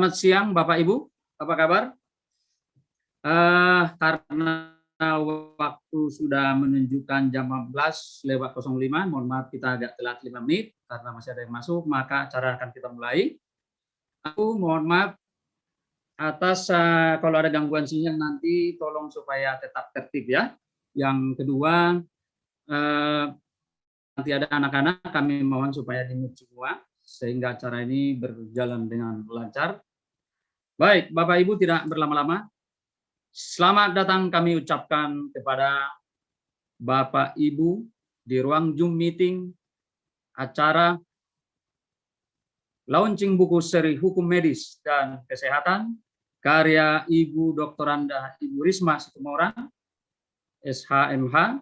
Selamat siang Bapak Ibu, apa kabar? Karena waktu sudah menunjukkan jam 14:05, mohon maaf kita agak telat 5 menit karena masih ada yang masuk, maka acara akan kita mulai. Aku mohon maaf atas kalau ada gangguan sinyal nanti tolong supaya tetap tertib ya. Yang kedua, nanti ada anak-anak, kami mohon supaya di-mute semua sehingga acara ini berjalan dengan lancar. Baik, Bapak Ibu tidak berlama-lama. Selamat datang kami ucapkan kepada Bapak Ibu di ruang Zoom meeting acara launching buku seri Hukum Medis dan Kesehatan karya Ibu Dr. Anda Ibu Risma Situmorang, SHMH,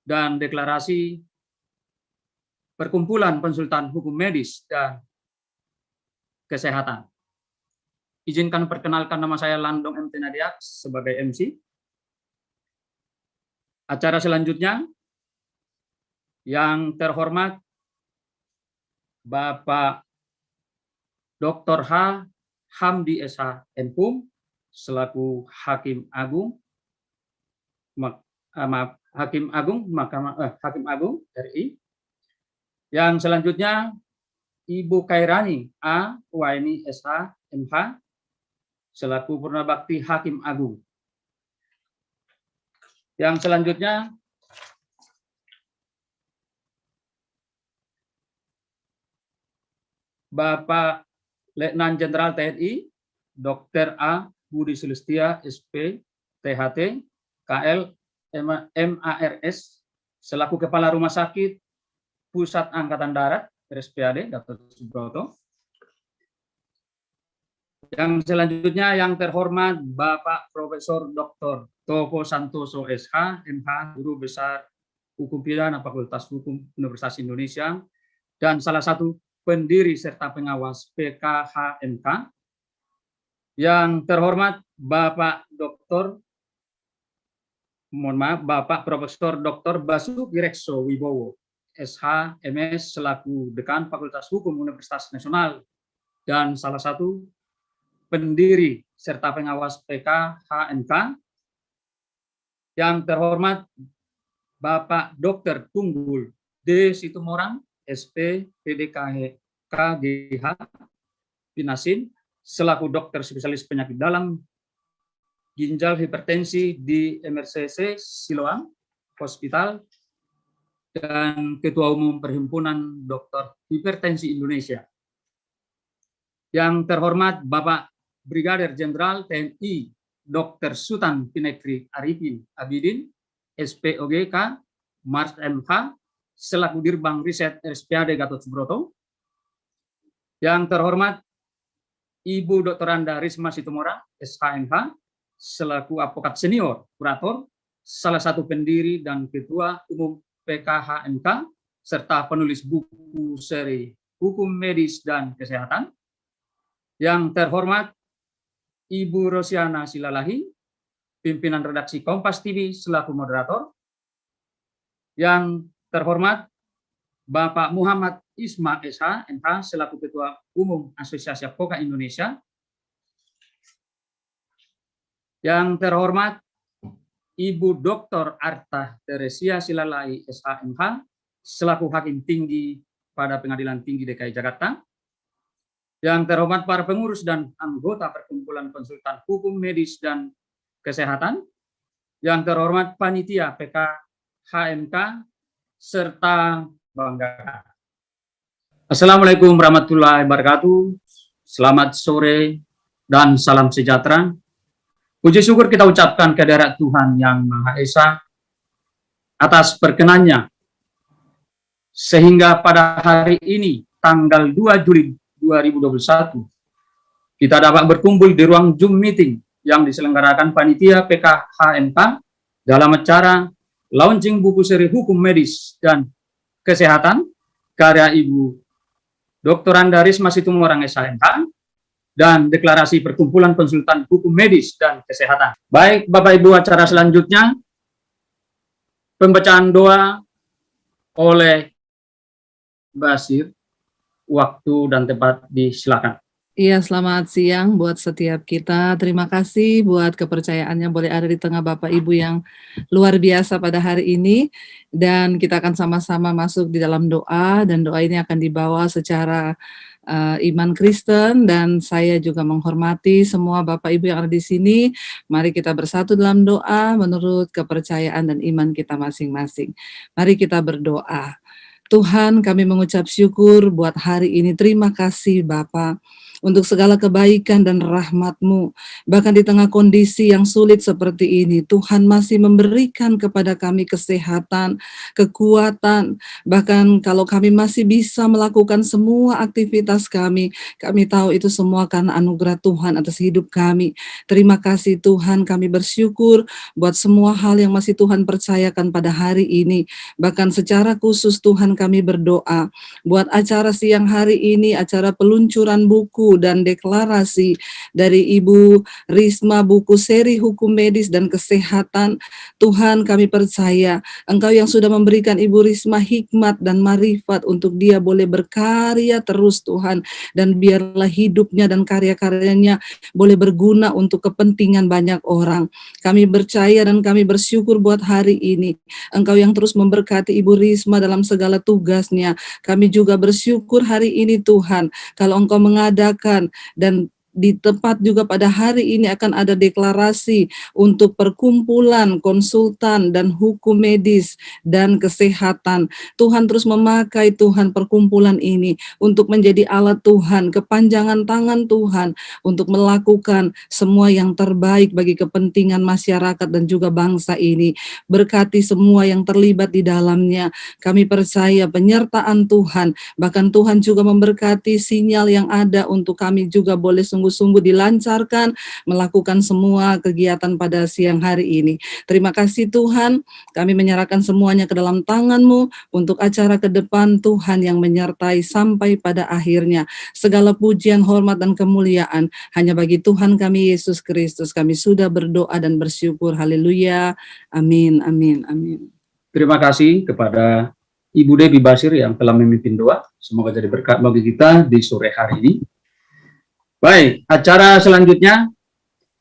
dan deklarasi Perkumpulan Konsultan Hukum Medis dan Kesehatan. Izinkan perkenalkan nama saya Landong M. Nadiak sebagai MC. Acara selanjutnya, yang terhormat Bapak Dr. H. Hamdi SH MPum selaku Hakim Agung, Hakim Agung RI. Yang selanjutnya Ibu Kairani A. Waini SH MH selaku Purnabakti Hakim Agung. Yang selanjutnya Bapak Letnan Jenderal TNI Dr. A. Budi Sulistia SP THT KL MARS selaku Kepala Rumah Sakit Pusat Angkatan Darat RSPAD Gatot Subroto. Yang selanjutnya yang terhormat Bapak Profesor Dr. Toko Santoso SH MH, Guru Besar Hukum Pidana Fakultas Hukum Universitas Indonesia dan salah satu pendiri serta pengawas PKHMK. Yang terhormat Bapak Bapak Profesor Dr. Basuki Rekso Wibowo SH MS selaku Dekan Fakultas Hukum Universitas Nasional dan salah satu pendiri serta pengawas PKHMK. Yang terhormat Bapak Dr. Tunggul D. Situmorang SP PDKH KGH Pinasin selaku dokter spesialis penyakit dalam ginjal hipertensi di MRCC Siloam Hospital dan Ketua Umum Perhimpunan Dokter Hipertensi Indonesia. Yang terhormat Bapak Brigadir Jenderal TNI Dr. Sutan Pinekri Arifin Abidin SPOGK Mars MH selaku Dirbang Riset RSPAD Gatot Subroto. Yang terhormat Ibu Dr. Anda Risma Situmorang SHMH selaku Advokat Senior Kurator, salah satu pendiri dan Ketua Umum PKHMK serta penulis buku seri Hukum Medis dan Kesehatan. Yang terhormat Ibu Rosiana Silalahi, pimpinan redaksi Kompas TV selaku moderator. Yang terhormat Bapak Muhammad Isma SH MH selaku Ketua Umum Asosiasi Advokat Indonesia. Yang terhormat Ibu Dr. Arta Teresia Silalai SH MH selaku Hakim Tinggi pada Pengadilan Tinggi DKI Jakarta. Yang terhormat para pengurus dan anggota Perkumpulan Konsultan Hukum Medis dan Kesehatan. Yang terhormat panitia PKHMK serta bangga. Assalamualaikum warahmatullahi wabarakatuh. Selamat sore dan salam sejahtera. Puji syukur kita ucapkan kehadirat Tuhan Yang Maha Esa atas perkenannya sehingga pada hari ini tanggal 2 Juli 2021 kita dapat berkumpul di ruang Zoom meeting yang diselenggarakan panitia PKHMK dalam acara launching buku seri Hukum Medis dan Kesehatan karya Ibu Dr. Anda Risma Situmorang SHMH dan deklarasi Perkumpulan Konsultan Hukum Medis dan Kesehatan. Baik Bapak Ibu, acara selanjutnya pembacaan doa oleh Basir. Waktu dan tempat disilakan. Iya, selamat siang buat setiap kita. Terima kasih buat kepercayaannya boleh ada di tengah Bapak Ibu yang luar biasa pada hari ini. Dan kita akan sama-sama masuk di dalam doa, dan doa ini akan dibawa secara iman Kristen, dan saya juga menghormati semua Bapak Ibu yang ada di sini. Mari kita bersatu dalam doa menurut kepercayaan dan iman kita masing-masing. Mari kita berdoa. Tuhan, kami mengucap syukur buat hari ini. Terima kasih Bapa untuk segala kebaikan dan rahmat-Mu. Bahkan di tengah kondisi yang sulit seperti ini, Tuhan masih memberikan kepada kami kesehatan, kekuatan. Bahkan kalau kami masih bisa melakukan semua aktivitas kami tahu itu semua karena anugerah Tuhan atas hidup kami. Terima kasih Tuhan, kami bersyukur buat semua hal yang masih Tuhan percayakan pada hari ini. Bahkan secara khusus Tuhan, kami berdoa buat acara siang hari ini, acara peluncuran buku dan deklarasi dari Ibu Risma, buku seri hukum medis dan kesehatan. Tuhan, kami percaya Engkau yang sudah memberikan Ibu Risma hikmat dan marifat untuk dia boleh berkarya terus Tuhan, dan biarlah hidupnya dan karya-karyanya boleh berguna untuk kepentingan banyak orang. Kami percaya dan kami bersyukur buat hari ini Engkau yang terus memberkati Ibu Risma dalam segala tugasnya. Kami juga bersyukur hari ini Tuhan, kalau Engkau mengadakan dan di tempat juga pada hari ini akan ada deklarasi untuk perkumpulan konsultan dan hukum medis dan kesehatan. Tuhan terus memakai Tuhan perkumpulan ini untuk menjadi alat Tuhan, kepanjangan tangan Tuhan untuk melakukan semua yang terbaik bagi kepentingan masyarakat dan juga bangsa ini. Berkati semua yang terlibat di dalamnya. Kami percaya penyertaan Tuhan, bahkan Tuhan juga memberkati sinyal yang ada untuk kami juga boleh sungguh-sungguh dilancarkan melakukan semua kegiatan pada siang hari ini. Terima kasih Tuhan, kami menyerahkan semuanya ke dalam tangan-Mu untuk acara ke depan. Tuhan yang menyertai sampai pada akhirnya. Segala pujian, hormat, dan kemuliaan hanya bagi Tuhan kami Yesus Kristus. Kami sudah berdoa dan bersyukur. Haleluya. Amin, amin, amin. Terima kasih kepada Ibu Debbie Basir yang telah memimpin doa. Semoga jadi berkat bagi kita di sore hari ini. Baik, acara selanjutnya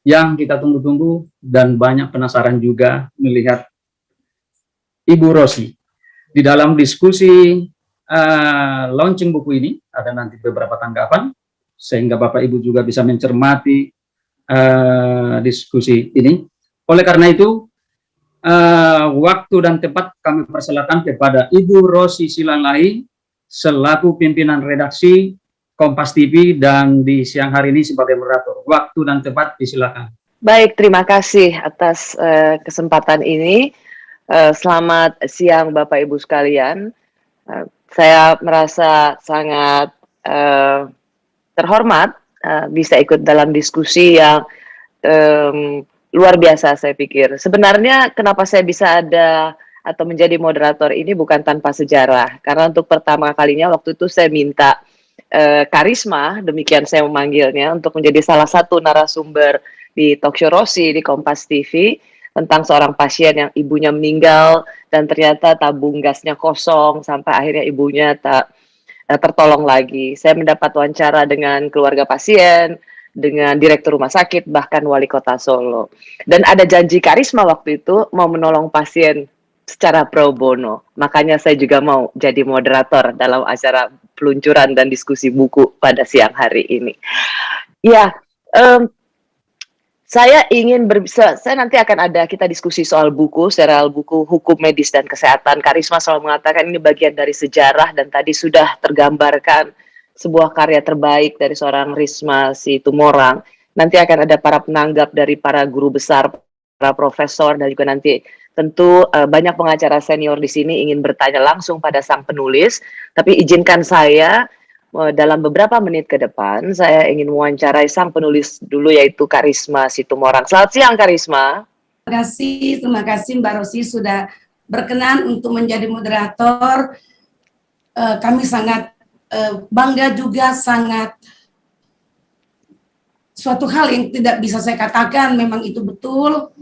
yang kita tunggu-tunggu dan banyak penasaran juga melihat Ibu Rosi. Di dalam diskusi launching buku ini, ada nanti beberapa tanggapan, sehingga Bapak Ibu juga bisa mencermati diskusi ini. Oleh karena itu, waktu dan tempat kami persilakan kepada Ibu Rosi Silalai selaku pimpinan redaksi Kompas TV dan di siang hari ini sebagai moderator. Waktu dan tempat disilakan. Baik, terima kasih atas kesempatan ini. Selamat siang Bapak Ibu sekalian. Saya merasa sangat terhormat bisa ikut dalam diskusi yang luar biasa saya pikir. Sebenarnya kenapa saya bisa ada atau menjadi moderator ini bukan tanpa sejarah. Karena untuk pertama kalinya waktu itu saya minta Karisma, demikian saya memanggilnya, untuk menjadi salah satu narasumber di Talkshow Rosi di Kompas TV tentang seorang pasien yang ibunya meninggal dan ternyata tabung gasnya kosong sampai akhirnya ibunya tak tertolong lagi. Saya mendapat wawancara dengan keluarga pasien, dengan direktur rumah sakit, bahkan wali kota Solo. Dan ada janji Karisma waktu itu mau menolong pasien secara pro bono. Makanya saya juga mau jadi moderator dalam acara peluncuran dan diskusi buku pada siang hari ini. Ya, saya ingin saya nanti akan ada kita diskusi soal buku, serial buku hukum medis dan kesehatan. Karisma selalu mengatakan ini bagian dari sejarah dan tadi sudah tergambarkan sebuah karya terbaik dari seorang Risma Situmorang. Nanti akan ada para penanggap dari para guru besar, para profesor, dan juga nanti tentu banyak pengacara senior di sini ingin bertanya langsung pada sang penulis. Tapi izinkan saya dalam beberapa menit ke depan, saya ingin mewawancarai sang penulis dulu, yaitu Karisma Situmorang. Selamat siang, Karisma. Terima kasih Mbak Rosi sudah berkenan untuk menjadi moderator. Kami sangat bangga juga, sangat suatu hal yang tidak bisa saya katakan, memang itu betul.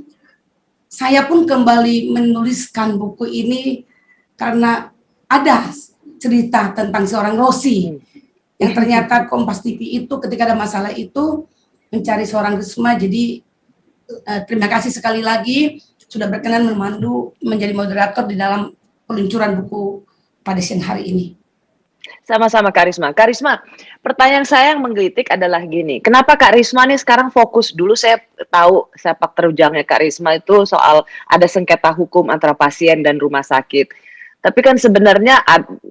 Saya pun kembali menuliskan buku ini karena ada cerita tentang seorang Rosi yang ternyata Kompas TV itu ketika ada masalah itu mencari seorang Risma. Jadi terima kasih sekali lagi sudah berkenan memandu menjadi moderator di dalam peluncuran buku pada siang hari ini. Sama-sama Kak Risma. Kak Risma, pertanyaan saya yang menggelitik adalah gini, kenapa Kak Risma nih sekarang fokus dulu? Saya tahu sepak terjangnya Kak Risma itu soal ada sengketa hukum antara pasien dan rumah sakit. Tapi kan sebenarnya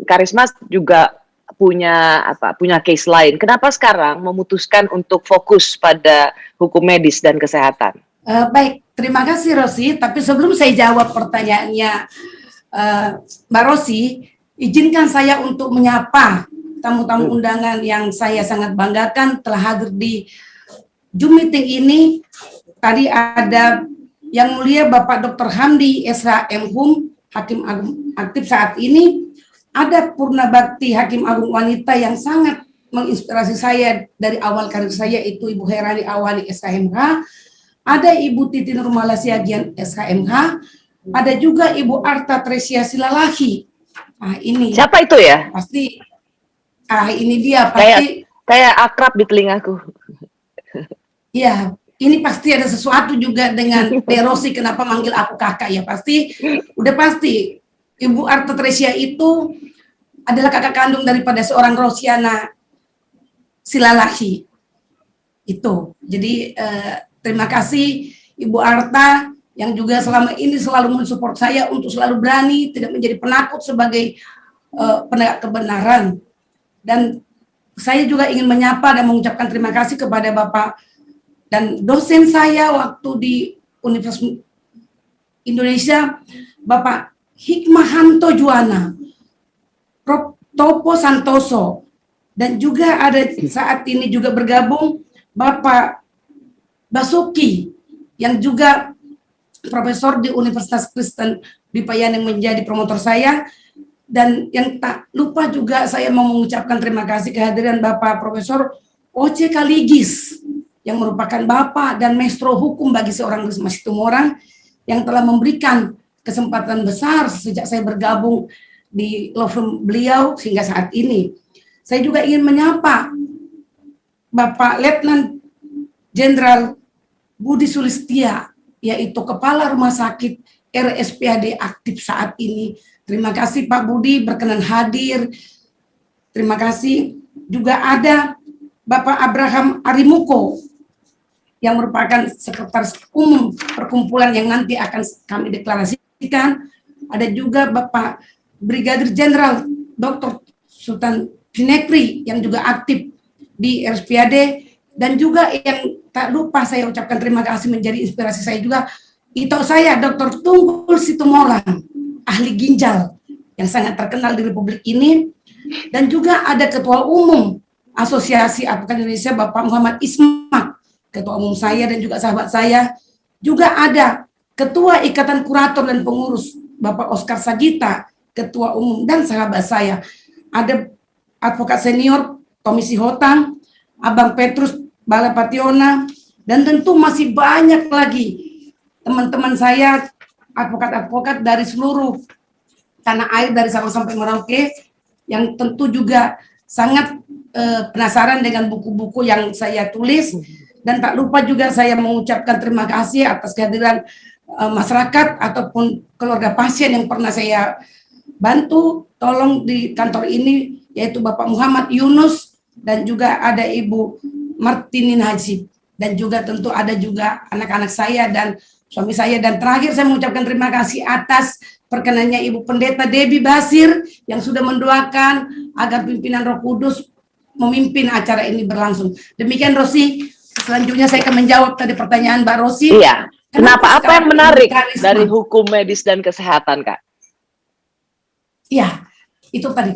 Kak Risma juga punya case lain. Kenapa sekarang memutuskan untuk fokus pada hukum medis dan kesehatan? Baik, terima kasih Rosi. Tapi sebelum saya jawab pertanyaannya Mbak Rosi, izinkan saya untuk menyapa tamu-tamu undangan yang saya sangat banggakan telah hadir di Zoom meeting ini. Tadi ada Yang Mulia Bapak Dr. Hamdi SH.M.Hum, Hakim Agung aktif saat ini. Ada Purna Bakti Hakim Agung wanita yang sangat menginspirasi saya dari awal karir saya, itu Ibu Herani Awali SHMH. Ada Ibu Titi Nurmala Siagian SHMH. Ada juga Ibu Arta Tresia Silalahi. Ini siapa itu ya? Pasti ini dia pasti kayak akrab di telingaku. Ya, ini pasti ada sesuatu juga dengan Rosi, kenapa manggil aku kakak ya, pasti udah pasti Ibu Arta Tresia itu adalah kakak kandung daripada seorang Rosiana Silalahi itu. Jadi terima kasih Ibu Arta yang juga selama ini selalu mensupport saya untuk selalu berani, tidak menjadi penakut sebagai penegak kebenaran. Dan saya juga ingin menyapa dan mengucapkan terima kasih kepada Bapak dan dosen saya waktu di Universitas Indonesia, Bapak Hikmahanto Juwana, Prof. Topo Santoso, dan juga ada saat ini juga bergabung Bapak Basuki yang juga profesor di Universitas Kristen Dipayan yang menjadi promotor saya. Dan yang tak lupa juga saya mau mengucapkan terima kasih kehadiran Bapak Profesor Oce Kaligis yang merupakan Bapak dan Maestro Hukum bagi seorang Risma Situmorang yang telah memberikan kesempatan besar sejak saya bergabung di law firm beliau hingga saat ini. Saya juga ingin menyapa Bapak Letnan Jenderal Budi Sulistia, yaitu Kepala Rumah Sakit RSPAD aktif saat ini. Terima kasih Pak Budi berkenan hadir. Terima kasih. Juga ada Bapak Abraham Arimuko yang merupakan Sekretaris Umum Perkumpulan yang nanti akan kami deklarasikan. Ada juga Bapak Brigadir Jenderal Dr. Sultan Pinekri yang juga aktif di RSPAD. Dan juga yang tak lupa saya ucapkan terima kasih menjadi inspirasi saya juga, itu saya Dr. Tunggul Situmorang, ahli ginjal yang sangat terkenal di Republik ini. Dan juga ada Ketua Umum Asosiasi Advokat Indonesia Bapak Muhammad Ismak, Ketua Umum saya dan juga sahabat saya. Juga ada Ketua Ikatan Kurator dan Pengurus Bapak Oscar Sagita, Ketua Umum dan sahabat saya. Ada Advokat Senior Tommy Sihotang, Abang Petrus Balapationa, dan tentu masih banyak lagi teman-teman saya, advokat-advokat dari seluruh tanah air, dari Sabang sampai Merauke, yang tentu juga sangat penasaran dengan buku-buku yang saya tulis. Dan tak lupa juga saya mengucapkan terima kasih atas kehadiran masyarakat ataupun keluarga pasien yang pernah saya bantu, tolong di kantor ini, yaitu Bapak Muhammad Yunus, dan juga ada Ibu Martinin Haji, dan juga tentu ada juga anak-anak saya dan suami saya. Dan terakhir saya mengucapkan terima kasih atas perkenannya Ibu Pendeta Debbie Basir yang sudah mendoakan agar pimpinan Roh Kudus memimpin acara ini berlangsung. Demikian Rosi, selanjutnya saya akan menjawab tadi pertanyaan Mbak Rosi. Iya, kenapa apa yang menarik dari hukum medis dan kesehatan, Kak? Iya, itu tadi.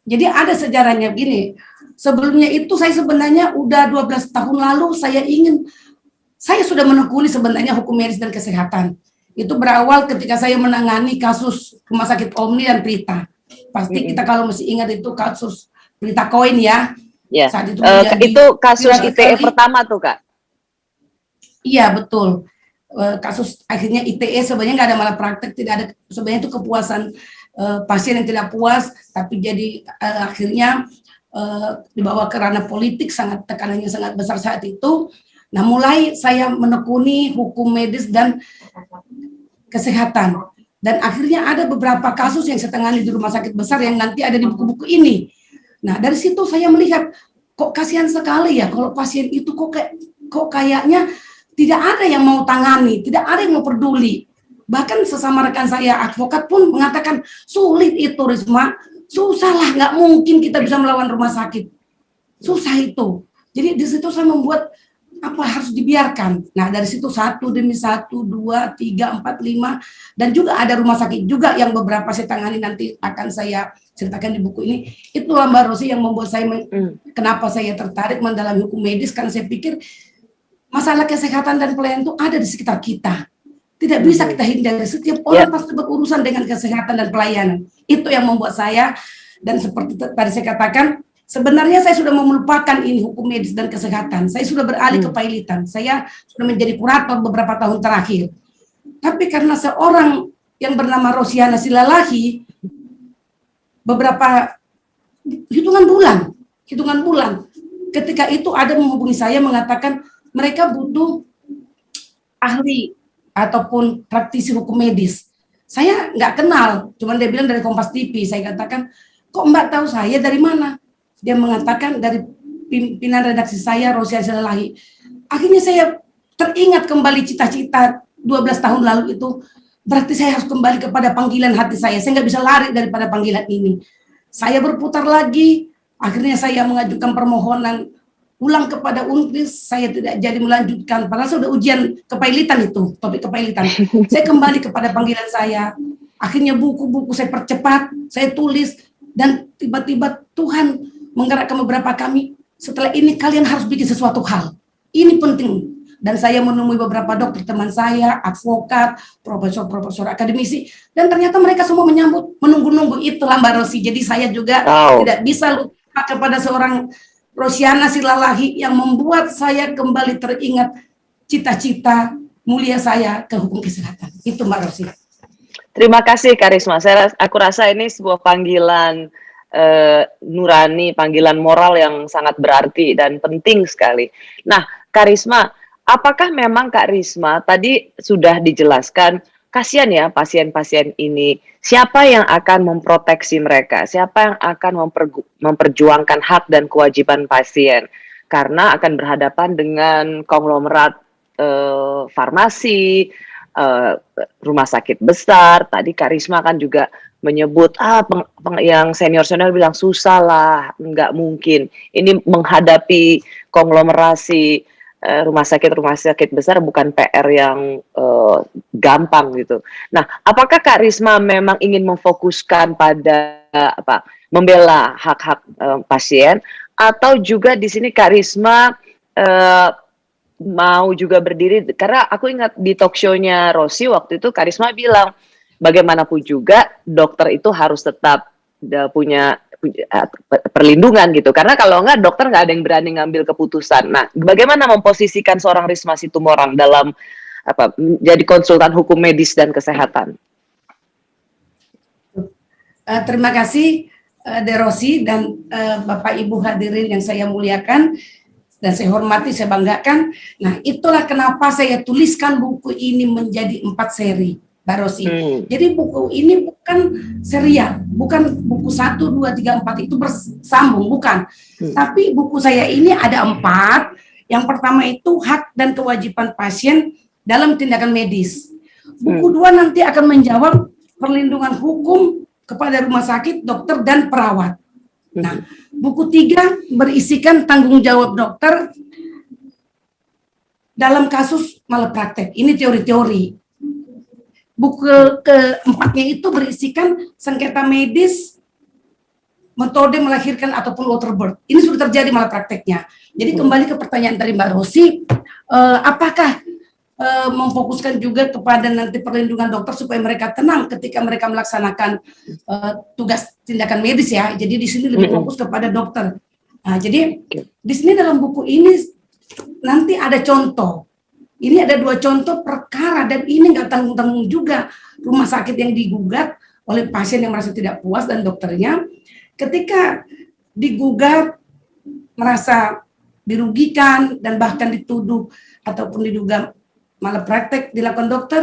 Jadi ada sejarahnya gini. Sebelumnya itu saya sebenarnya udah 12 tahun lalu saya sudah menekuni sebenarnya hukum medis dan kesehatan. Itu berawal ketika saya menangani kasus Rumah Sakit Omni dan Prita. Pasti kita kalau masih ingat itu kasus Prita Koin ya. Ya. Saat itu, itu kasus ITE pertama tuh Kak. Iya betul. Kasus akhirnya ITE sebenarnya nggak ada malapraktek, tidak ada, sebenarnya itu kepuasan pasien yang tidak puas, tapi jadi akhirnya dibawa ke ranah politik, sangat tekanannya sangat besar saat itu. Nah, mulai saya menekuni hukum medis dan kesehatan. Dan akhirnya ada beberapa kasus yang saya tangani di rumah sakit besar yang nanti ada di buku-buku ini. Nah, dari situ saya melihat, kok kasihan sekali ya kalau pasien itu kok kayaknya tidak ada yang mau tangani, tidak ada yang mau peduli. Bahkan sesama rekan saya advokat pun mengatakan, sulit itu Risma, susah lah, nggak mungkin kita bisa melawan rumah sakit. Susah itu. Jadi di situ saya membuat harus dibiarkan. Nah, dari situ 1 demi 1, 2, 3, 4, 5, dan juga ada rumah sakit juga yang beberapa saya tangani, nanti akan saya ceritakan di buku ini. Itulah Mbak Rosi yang membuat saya kenapa saya tertarik mendalami hukum medis, karena saya pikir masalah kesehatan dan pelayanan itu ada di sekitar kita. Tidak bisa kita hindari, setiap orang pasti berurusan dengan kesehatan dan pelayanan. Itu yang membuat saya, dan seperti tadi saya katakan, sebenarnya saya sudah melupakan ini hukum medis dan kesehatan. Saya sudah beralih ke pailitan. Saya sudah menjadi kurator beberapa tahun terakhir. Tapi karena seorang yang bernama Rosiana Silalahi, beberapa hitungan bulan, ketika itu ada menghubungi saya mengatakan mereka butuh ahli ataupun praktisi hukum medis. Saya nggak kenal, cuman dia bilang dari Kompas TV. Saya katakan, kok Mbak tahu saya dari mana? Dia mengatakan dari pimpinan redaksi saya, Rosiana Silalahi. Akhirnya saya teringat kembali cita-cita 12 tahun lalu itu. Berarti saya harus kembali kepada panggilan hati saya. Saya nggak bisa lari daripada panggilan ini. Saya berputar lagi, akhirnya saya mengajukan permohonan ulang kepada Unkris. Saya tidak jadi melanjutkan, padahal sudah ujian kepailitan itu, topik kepailitan. Saya kembali kepada panggilan saya. Akhirnya buku-buku saya percepat, saya tulis, dan tiba-tiba Tuhan menggerakkan beberapa kami. Setelah ini kalian harus bikin sesuatu hal. Ini penting. Dan saya menemui beberapa dokter teman saya, advokat, profesor-profesor akademisi, dan ternyata mereka semua menyambut, menunggu-nunggu. Itulah Mbak Rosi. Jadi saya juga tidak bisa lupa kepada seorang Rosiana Silalahi yang membuat saya kembali teringat cita-cita mulia saya ke hukum kesehatan. Itu Mbak Rosi. Terima kasih Karisma. Aku rasa ini sebuah panggilan nurani, panggilan moral yang sangat berarti dan penting sekali. Nah, Karisma, apakah memang Kak Risma tadi sudah dijelaskan, kasihan ya pasien-pasien ini, siapa yang akan memproteksi mereka, siapa yang akan memperjuangkan hak dan kewajiban pasien, karena akan berhadapan dengan konglomerat farmasi, rumah sakit besar. Tadi Kak Risma kan juga menyebut, yang senior-senior bilang susah lah, nggak mungkin. Ini menghadapi konglomerasi rumah sakit besar bukan PR yang gampang gitu. Nah, apakah Kak Risma memang ingin memfokuskan pada membela hak-hak pasien, atau juga di sini Kak Risma mau juga berdiri, karena aku ingat di talk show-nya Rosi waktu itu Kak Risma bilang bagaimanapun juga dokter itu harus tetap punya perlindungan gitu, karena kalau enggak dokter nggak ada yang berani ngambil keputusan. Nah, bagaimana memposisikan seorang Risma Situmorang dalam jadi konsultan hukum medis dan kesehatan? Terima kasih Derosi dan Bapak Ibu hadirin yang saya muliakan dan saya hormati, saya banggakan. Nah, itulah kenapa saya tuliskan buku ini menjadi 4 seri. Mbak Rosi. Jadi buku ini bukan serial, bukan buku 1, 2, 3, 4 itu bersambung, bukan. Tapi buku saya ini ada 4. Yang pertama itu hak dan kewajiban pasien dalam tindakan medis. Buku 2 nanti akan menjawab perlindungan hukum kepada rumah sakit, dokter, dan perawat. Nah, buku 3 berisikan tanggung jawab dokter dalam kasus malpraktek. Ini teori-teori. Buku keempatnya itu berisikan sengketa medis, metode melahirkan ataupun waterbirth. Ini sudah terjadi malprakteknya. Jadi kembali ke pertanyaan dari Mbak Rosi, apakah memfokuskan juga kepada nanti perlindungan dokter supaya mereka tenang ketika mereka melaksanakan tugas tindakan medis ya. Jadi di sini lebih fokus kepada dokter. Nah, jadi di sini dalam buku ini nanti ada contoh. Ini ada 2 contoh perkara, dan ini nggak tanggung-tanggung juga rumah sakit yang digugat oleh pasien yang merasa tidak puas dan dokternya. Ketika digugat, merasa dirugikan dan bahkan dituduh ataupun diduga malapraktek dilakukan dokter.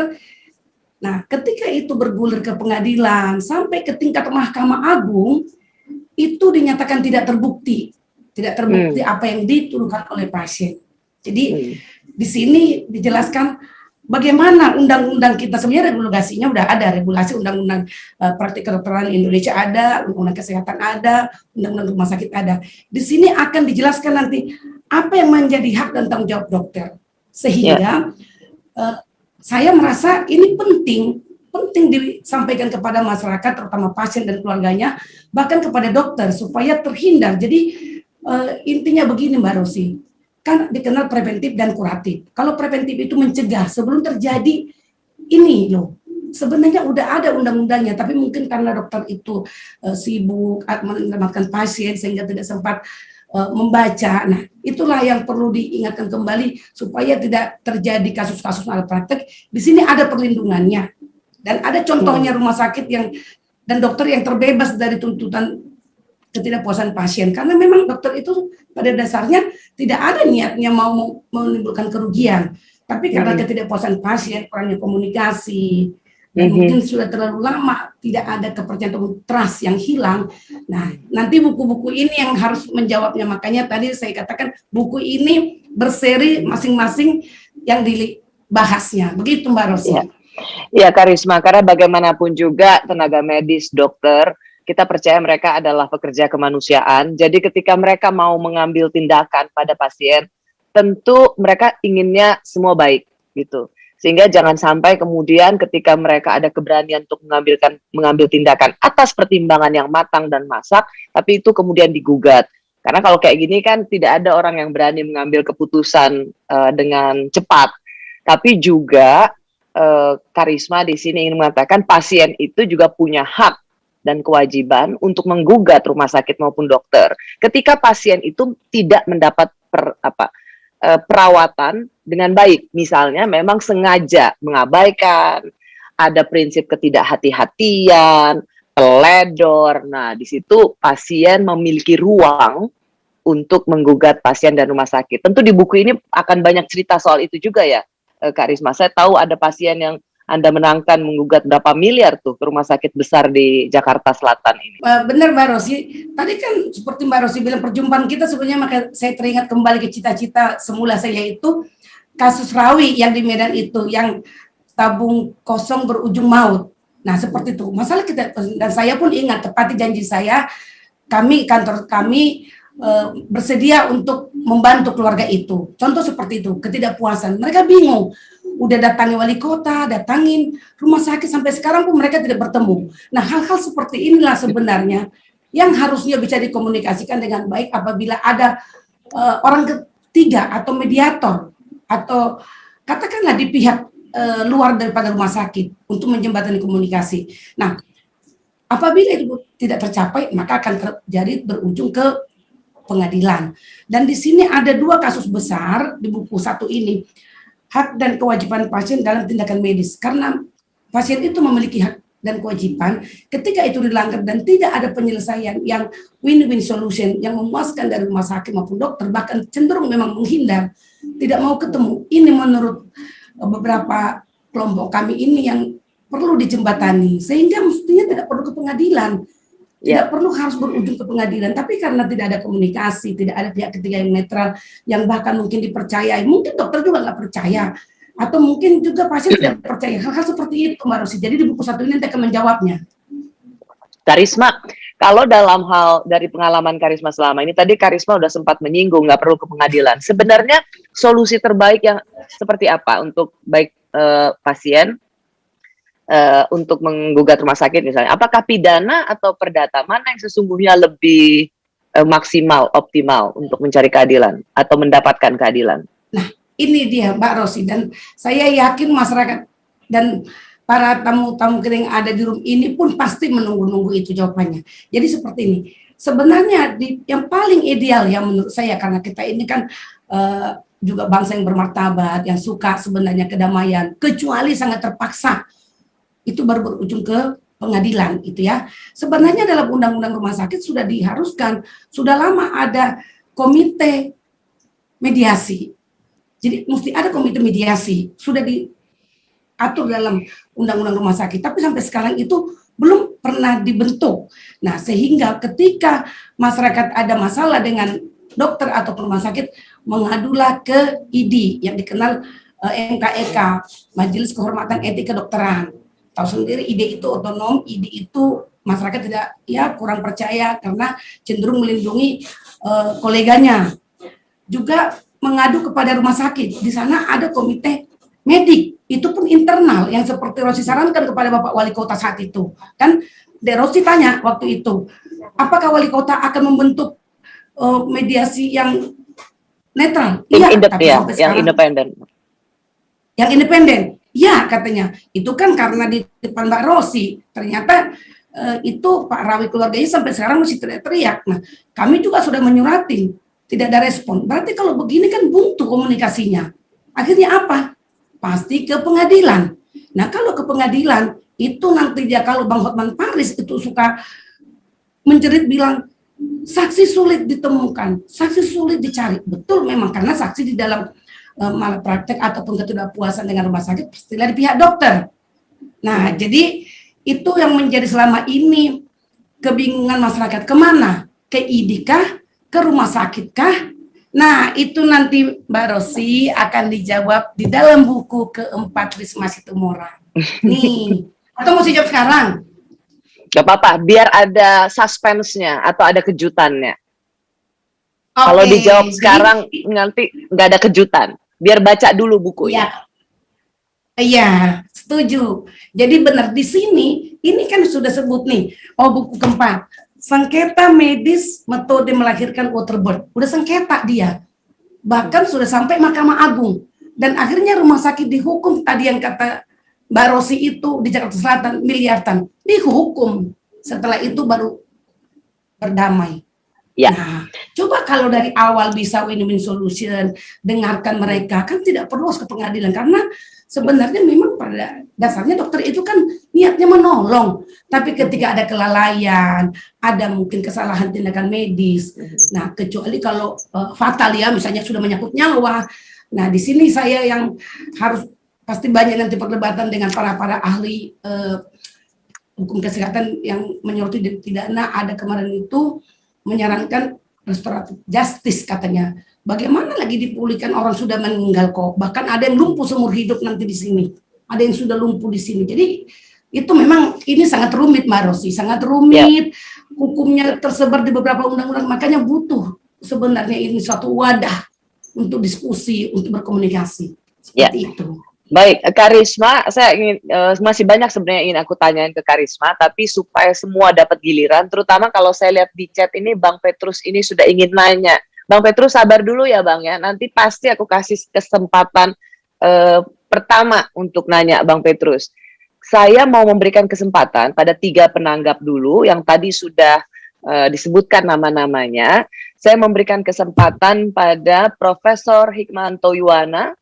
Nah, ketika itu bergulir ke pengadilan sampai ke tingkat Mahkamah Agung, itu dinyatakan tidak terbukti apa yang dituduhkan oleh pasien. Jadi di sini dijelaskan bagaimana undang-undang kita, sebenarnya regulasinya udah ada, regulasi undang-undang praktik kedokteran Indonesia ada, undang-undang kesehatan ada, undang-undang rumah sakit ada. Di sini akan dijelaskan nanti apa yang menjadi hak dan tanggung jawab dokter. Sehingga saya merasa ini penting disampaikan kepada masyarakat, terutama pasien dan keluarganya, bahkan kepada dokter supaya terhindar. Jadi intinya begini Mbak Rosi, kan dikenal preventif dan kuratif. Kalau preventif itu mencegah sebelum terjadi ini loh. Sebenarnya udah ada undang-undangnya, tapi mungkin karena dokter itu sibuk menyelamatkan pasien sehingga tidak sempat membaca. Nah, itulah yang perlu diingatkan kembali supaya tidak terjadi kasus-kasus malpraktek. Di sini ada perlindungannya dan ada contohnya rumah sakit yang dan dokter yang terbebas dari tuntutan ketidakpuasan pasien, karena memang dokter itu pada dasarnya tidak ada niatnya mau menimbulkan kerugian, tapi karena ketidakpuasan pasien, kurangnya komunikasi, dan mungkin sudah terlalu lama tidak ada kepercayaan atau trust yang hilang. Nah, nanti buku-buku ini yang harus menjawabnya. Makanya tadi saya katakan buku ini berseri masing-masing yang dibahasnya. Begitu Mbak Rosi. Ya, Karisma, karena bagaimanapun juga tenaga medis, dokter, kita percaya mereka adalah pekerja kemanusiaan. Jadi ketika mereka mau mengambil tindakan pada pasien, tentu mereka inginnya semua baik gitu. Sehingga jangan sampai kemudian ketika mereka ada keberanian untuk mengambil tindakan atas pertimbangan yang matang dan masak, tapi itu kemudian digugat. Karena kalau kayak gini kan tidak ada orang yang berani mengambil keputusan dengan cepat. Tapi juga Karisma di sini ingin mengatakan pasien itu juga punya hak dan kewajiban untuk menggugat rumah sakit maupun dokter. Ketika pasien itu tidak mendapat perawatan dengan baik, misalnya memang sengaja mengabaikan, ada prinsip ketidakhati-hatian, teledor. Nah, di situ pasien memiliki ruang untuk menggugat pasien dan rumah sakit. Tentu di buku ini akan banyak cerita soal itu juga ya, Kak Risma. Saya tahu ada pasien yang Anda menangkan menggugat berapa miliar tuh ke rumah sakit besar di Jakarta Selatan ini. Benar Mbak Rosi, tadi kan seperti Mbak Rosi bilang perjumpaan kita sebenarnya, maka saya teringat kembali ke cita-cita semula saya, yaitu kasus Rawi yang di Medan itu, yang tabung kosong berujung maut. Nah seperti itu, masalah kita, dan saya pun ingat tepati janji saya, kantor kami bersedia untuk membantu keluarga itu. Contoh seperti itu, ketidakpuasan, mereka bingung. Udah datangi wali kota, datangin rumah sakit, sampai sekarang pun mereka tidak bertemu. Nah, hal-hal seperti inilah sebenarnya yang harusnya bisa dikomunikasikan dengan baik apabila ada orang ketiga atau mediator, atau katakanlah di pihak luar daripada rumah sakit untuk menjembatani komunikasi. Nah, apabila itu tidak tercapai, maka akan terjadi berujung ke pengadilan. Dan di sini ada dua kasus besar di buku satu ini, hak dan kewajiban pasien dalam tindakan medis. Karena pasien itu memiliki hak dan kewajiban, ketika itu dilanggar dan tidak ada penyelesaian yang win-win solution, yang memuaskan dari rumah sakit maupun dokter, bahkan cenderung memang menghindar, tidak mau ketemu. Ini menurut beberapa kelompok kami ini yang perlu dijembatani, sehingga mestinya tidak perlu ke pengadilan. Tidak perlu harus berujung ke pengadilan, tapi karena tidak ada komunikasi, tidak ada pihak ketiga yang netral, yang bahkan mungkin dipercayai, mungkin dokter juga nggak percaya, atau mungkin juga pasien tidak percaya, hal-hal seperti itu Mbak Rosi. Jadi di buku satu ini nanti akan menjawabnya. Karisma, kalau dalam hal dari pengalaman Karisma selama ini, tadi Karisma udah sempat menyinggung nggak perlu ke pengadilan. Sebenarnya solusi terbaik yang seperti apa untuk baik pasien, untuk menggugat rumah sakit misalnya, apakah pidana atau perdata, mana yang sesungguhnya lebih maksimal, optimal untuk mencari keadilan atau mendapatkan keadilan? Nah, ini dia Mbak Rosi, dan saya yakin masyarakat dan para tamu-tamu kita yang ada di room ini pun pasti menunggu-nunggu itu jawabannya. Jadi seperti ini, sebenarnya yang paling ideal ya menurut saya, karena kita ini kan juga bangsa yang bermartabat, yang suka sebenarnya kedamaian, kecuali sangat terpaksa, itu baru berujung ke pengadilan itu ya. Sebenarnya dalam undang-undang rumah sakit sudah diharuskan, sudah lama ada komite mediasi. Jadi mesti ada komite mediasi, sudah diatur dalam undang-undang rumah sakit, tapi sampai sekarang itu belum pernah dibentuk. Nah, sehingga ketika masyarakat ada masalah dengan dokter atau rumah sakit, mengadulah ke ID yang dikenal MKEK, Majelis Kehormatan Etik Kedokteran. Tahu sendiri ID itu otonom, ID itu masyarakat tidak kurang percaya karena cenderung melindungi koleganya. Juga mengadu kepada rumah sakit. Di sana ada komite medik, itu pun internal yang seperti Rosi sarankan kepada Bapak Wali Kota saat itu. Kan Rosi tanya waktu itu, apakah Wali Kota akan membentuk mediasi yang netral? Iya, tapi sampai sekarang independen. Yang independen, ya katanya. Itu kan karena di depan Mbak Rosi, ternyata itu Pak Rawi keluarganya sampai sekarang masih teriak-teriak. Nah, kami juga sudah menyuratin, tidak ada respon. Berarti kalau begini kan buntu komunikasinya. Akhirnya apa? Pasti ke pengadilan. Nah, kalau ke pengadilan, itu nanti dia kalau Bang Hotman Paris itu suka menjerit bilang, saksi sulit ditemukan, saksi sulit dicari. Betul memang, karena saksi di dalam malpraktek ataupun ketidakpuasan dengan rumah sakit pastilah di pihak dokter. Nah, jadi itu yang menjadi selama ini kebingungan masyarakat. Kemana? Ke ID kah? Ke rumah sakit kah? Nah, itu nanti Mbak Rosi akan dijawab di dalam buku keempat Risma Situmorang. Nih, atau mau jawab sekarang? Gak apa-apa, biar ada suspense-nya atau ada kejutannya. Kalau dijawab sekarang nanti nggak ada kejutan. Biar baca dulu bukunya. Iya, setuju. Jadi benar di sini, ini kan sudah sebut nih, buku keempat. Sengketa medis metode melahirkan waterbird. Udah sengketa dia. Bahkan sudah sampai Mahkamah Agung. Dan akhirnya rumah sakit dihukum, tadi yang kata Mbak Rosi itu di Jakarta Selatan, miliaran. Dihukum. Setelah itu baru berdamai. Ya. Nah, coba kalau dari awal bisa win-win solution, dengarkan mereka, kan tidak perlu ke pengadilan. Karena sebenarnya memang pada dasarnya dokter itu kan niatnya menolong. Tapi ketika ada kelalaian, ada mungkin kesalahan tindakan medis. Nah, kecuali kalau fatal ya, misalnya sudah menyangkut nyawa. Nah, di sini saya yang harus pasti banyak nanti perdebatan dengan para ahli hukum kesehatan yang menyoroti pidana. Ada kemarin itu menyarankan restoratif justice katanya. Bagaimana lagi dipulihkan orang sudah meninggal kok. Bahkan ada yang lumpuh seumur hidup nanti di sini. Ada yang sudah lumpuh di sini. Jadi itu memang ini sangat rumit Mbak Rosi, sangat rumit. Hukumnya tersebar di beberapa undang-undang, makanya butuh sebenarnya ini suatu wadah untuk diskusi, untuk berkomunikasi. Seperti itu. Baik, Karisma, saya ingin masih banyak sebenarnya ingin aku tanyain ke Karisma, tapi supaya semua dapat giliran, terutama kalau saya lihat di chat ini Bang Petrus ini sudah ingin nanya. Bang Petrus sabar dulu ya Bang ya, nanti pasti aku kasih kesempatan pertama untuk nanya Bang Petrus. Saya mau memberikan kesempatan pada 3 penanggap dulu yang tadi sudah disebutkan nama-namanya. Saya memberikan kesempatan pada Profesor Hikmanto Yuwana.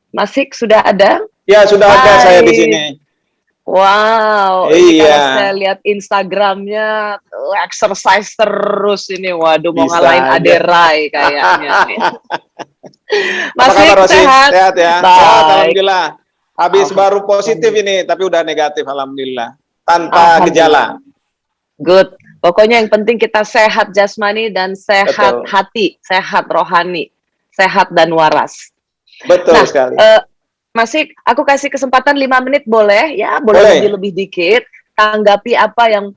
Mas Hik sudah ada? Ya, sudah ada saya di sini. Wow, ini kalau saya lihat Instagramnya exercise terus ini, waduh mau ngalahin Ade Rai kayaknya. Mas Hik sehat? Sehat ya? Sehat, alhamdulillah. Habis baru positif ini, tapi udah negatif, alhamdulillah. Tanpa gejala. Good. Pokoknya yang penting kita sehat jasmani dan sehat hati, sehat rohani, sehat dan waras. Betul sekali. Mas Hik, aku kasih kesempatan 5 menit boleh ya, boleh lebih dikit tanggapi apa yang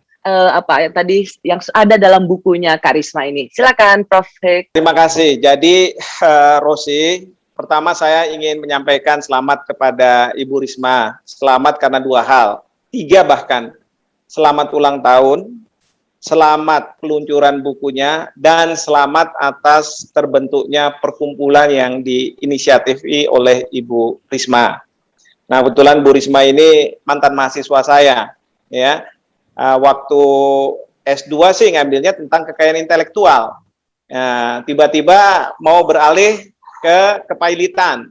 tadi yang ada dalam bukunya Karisma ini. Silakan Prof Hik. Terima kasih. Jadi Rosi, pertama saya ingin menyampaikan selamat kepada Ibu Risma. Selamat karena 2 hal, 3 bahkan. Selamat ulang tahun, selamat peluncuran bukunya, dan selamat atas terbentuknya perkumpulan yang diinisiatifi oleh Ibu Risma. Nah, kebetulan Bu Risma ini mantan mahasiswa saya, ya. Waktu S2 sih ngambilnya tentang kekayaan intelektual. Tiba-tiba mau beralih ke kepailitan.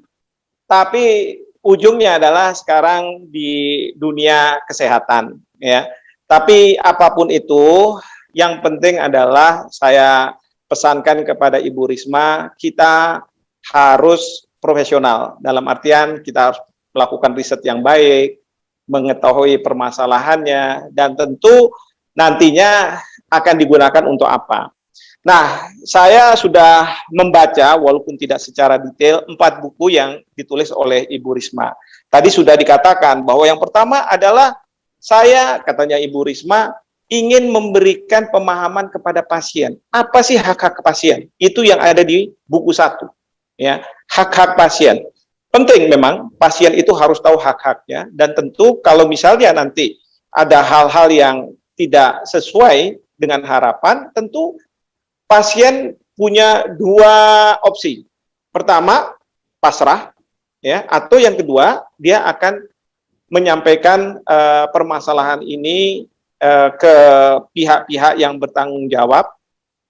Tapi ujungnya adalah sekarang di dunia kesehatan. ya. Tapi apapun itu, yang penting adalah saya pesankan kepada Ibu Risma, kita harus profesional. Dalam artian kita harus melakukan riset yang baik, mengetahui permasalahannya, dan tentu nantinya akan digunakan untuk apa. Nah, saya sudah membaca, walaupun tidak secara detail, 4 buku yang ditulis oleh Ibu Risma. Tadi sudah dikatakan bahwa yang pertama adalah saya, katanya Ibu Risma, ingin memberikan pemahaman kepada pasien. Apa sih hak-hak pasien? Itu yang ada di buku 1. Ya, hak-hak pasien. Penting memang, pasien itu harus tahu hak-haknya, dan tentu kalau misalnya nanti ada hal-hal yang tidak sesuai dengan harapan, tentu pasien punya 2 opsi. Pertama, pasrah, ya, atau yang kedua, dia akan menyampaikan permasalahan ini ke pihak-pihak yang bertanggung jawab,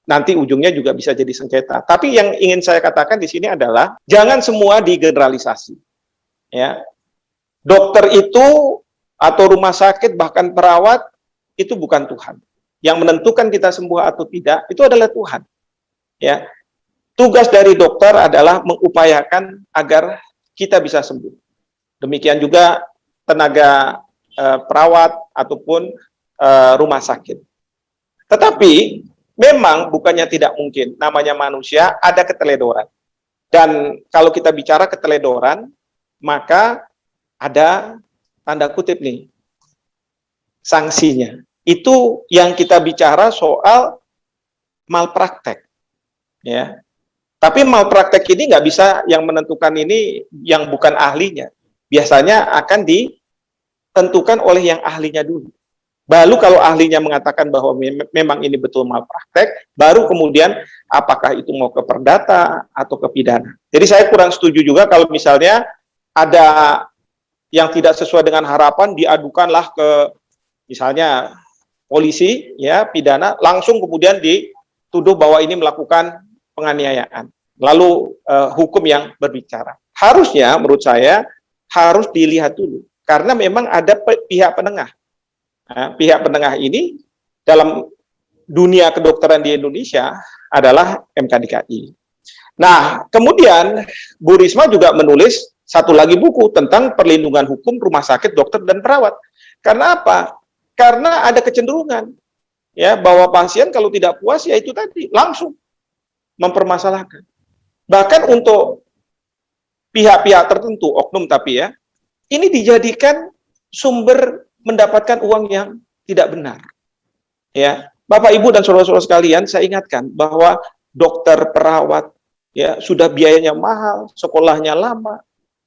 nanti ujungnya juga bisa jadi sengketa. Tapi yang ingin saya katakan di sini adalah jangan semua digeneralisasi. Ya, dokter itu atau rumah sakit bahkan perawat itu bukan Tuhan. Yang menentukan kita sembuh atau tidak itu adalah Tuhan. Ya, tugas dari dokter adalah mengupayakan agar kita bisa sembuh. Demikian juga tenaga perawat ataupun rumah sakit. Tetapi memang bukannya tidak mungkin, namanya manusia ada keteledoran. Dan kalau kita bicara keteledoran, maka ada tanda kutip nih, sanksinya. Itu yang kita bicara soal malpraktek. Ya. Tapi malpraktek ini nggak bisa yang menentukan ini yang bukan ahlinya. Biasanya akan ditentukan oleh yang ahlinya dulu. Baru kalau ahlinya mengatakan bahwa memang ini betul malpraktek, baru kemudian apakah itu mau ke perdata atau ke pidana. Jadi saya kurang setuju juga kalau misalnya ada yang tidak sesuai dengan harapan diadukanlah ke misalnya polisi, ya pidana, langsung kemudian dituduh bahwa ini melakukan penganiayaan. Lalu hukum yang berbicara. Harusnya menurut saya harus dilihat dulu, karena memang ada pihak penengah. Nah, pihak penengah ini dalam dunia kedokteran di Indonesia adalah MKDKI. Nah, kemudian Bu Risma juga menulis satu lagi buku tentang perlindungan hukum rumah sakit, dokter, dan perawat. Karena apa? Karena ada kecenderungan ya bahwa pasien kalau tidak puas ya itu tadi langsung mempermasalahkan. Bahkan untuk pihak-pihak tertentu, oknum tapi ya, ini dijadikan sumber mendapatkan uang yang tidak benar. Ya, Bapak, Ibu, dan saudara-saudara sekalian, saya ingatkan bahwa dokter, perawat, ya sudah biayanya mahal, sekolahnya lama,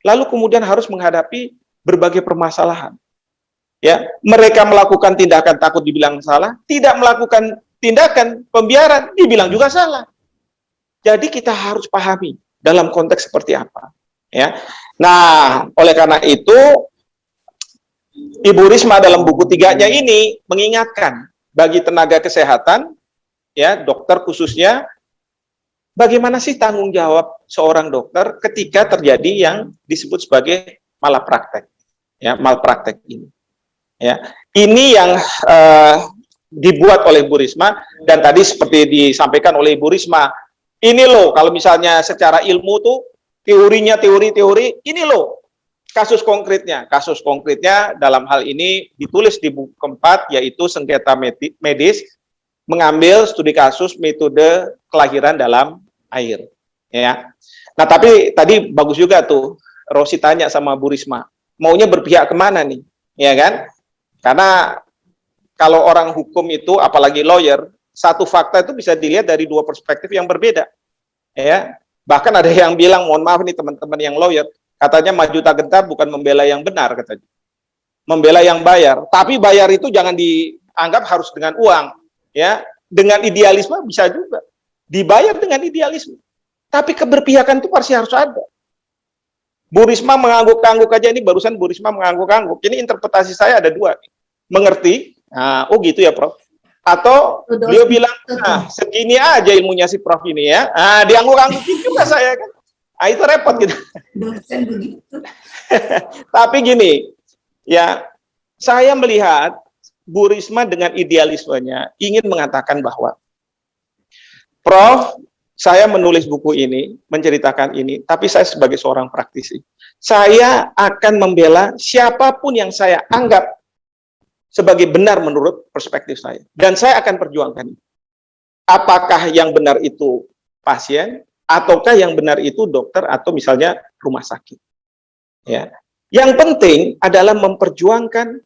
lalu kemudian harus menghadapi berbagai permasalahan. Ya, mereka melakukan tindakan takut dibilang salah, tidak melakukan tindakan pembiaran dibilang juga salah. Jadi kita harus pahami dalam konteks seperti apa. Ya, nah oleh karena itu Ibu Risma dalam buku 3-nya ini mengingatkan bagi tenaga kesehatan, ya dokter khususnya, bagaimana sih tanggung jawab seorang dokter ketika terjadi yang disebut sebagai malapraktek, ya malpraktek ini. Ya, ini yang dibuat oleh Bu Risma, dan tadi seperti disampaikan oleh Ibu Risma, ini loh kalau misalnya secara ilmu tuh teorinya teori, ini loh kasus konkretnya dalam hal ini ditulis di buku keempat, yaitu sengketa medis, mengambil studi kasus metode kelahiran dalam air. Ya, nah tapi tadi bagus juga tuh Rosi tanya sama Bu Risma, maunya berpihak kemana nih, ya kan? Karena kalau orang hukum itu, apalagi lawyer, satu fakta itu bisa dilihat dari 2 perspektif yang berbeda. Ya, bahkan ada yang bilang, mohon maaf nih teman-teman yang lawyer, katanya maju tak gentar bukan membela yang benar, katanya. Membela yang bayar. Tapi bayar itu jangan dianggap harus dengan uang. Ya, dengan idealisme bisa juga. Dibayar dengan idealisme. Tapi keberpihakan itu pasti harus ada. Bu Risma mengangguk-angguk aja, ini barusan Bu Risma mengangguk-angguk. Ini interpretasi saya ada 2. Mengerti? Nah, oh gitu ya Prof. Atau beliau bilang, nah segini aja ilmunya si Prof ini ya. Nah, diangguk-anggukin juga saya kan. Nah, itu repot gitu. Dosen begitu. Tapi gini, ya saya melihat Bu Risma dengan idealismenya ingin mengatakan bahwa, Prof, saya menulis buku ini, menceritakan ini, tapi saya sebagai seorang praktisi, saya akan membela siapapun yang saya anggap sebagai benar menurut perspektif saya. Dan saya akan perjuangkan itu. Apakah yang benar itu pasien, ataukah yang benar itu dokter, atau misalnya rumah sakit. Ya. Yang penting adalah memperjuangkan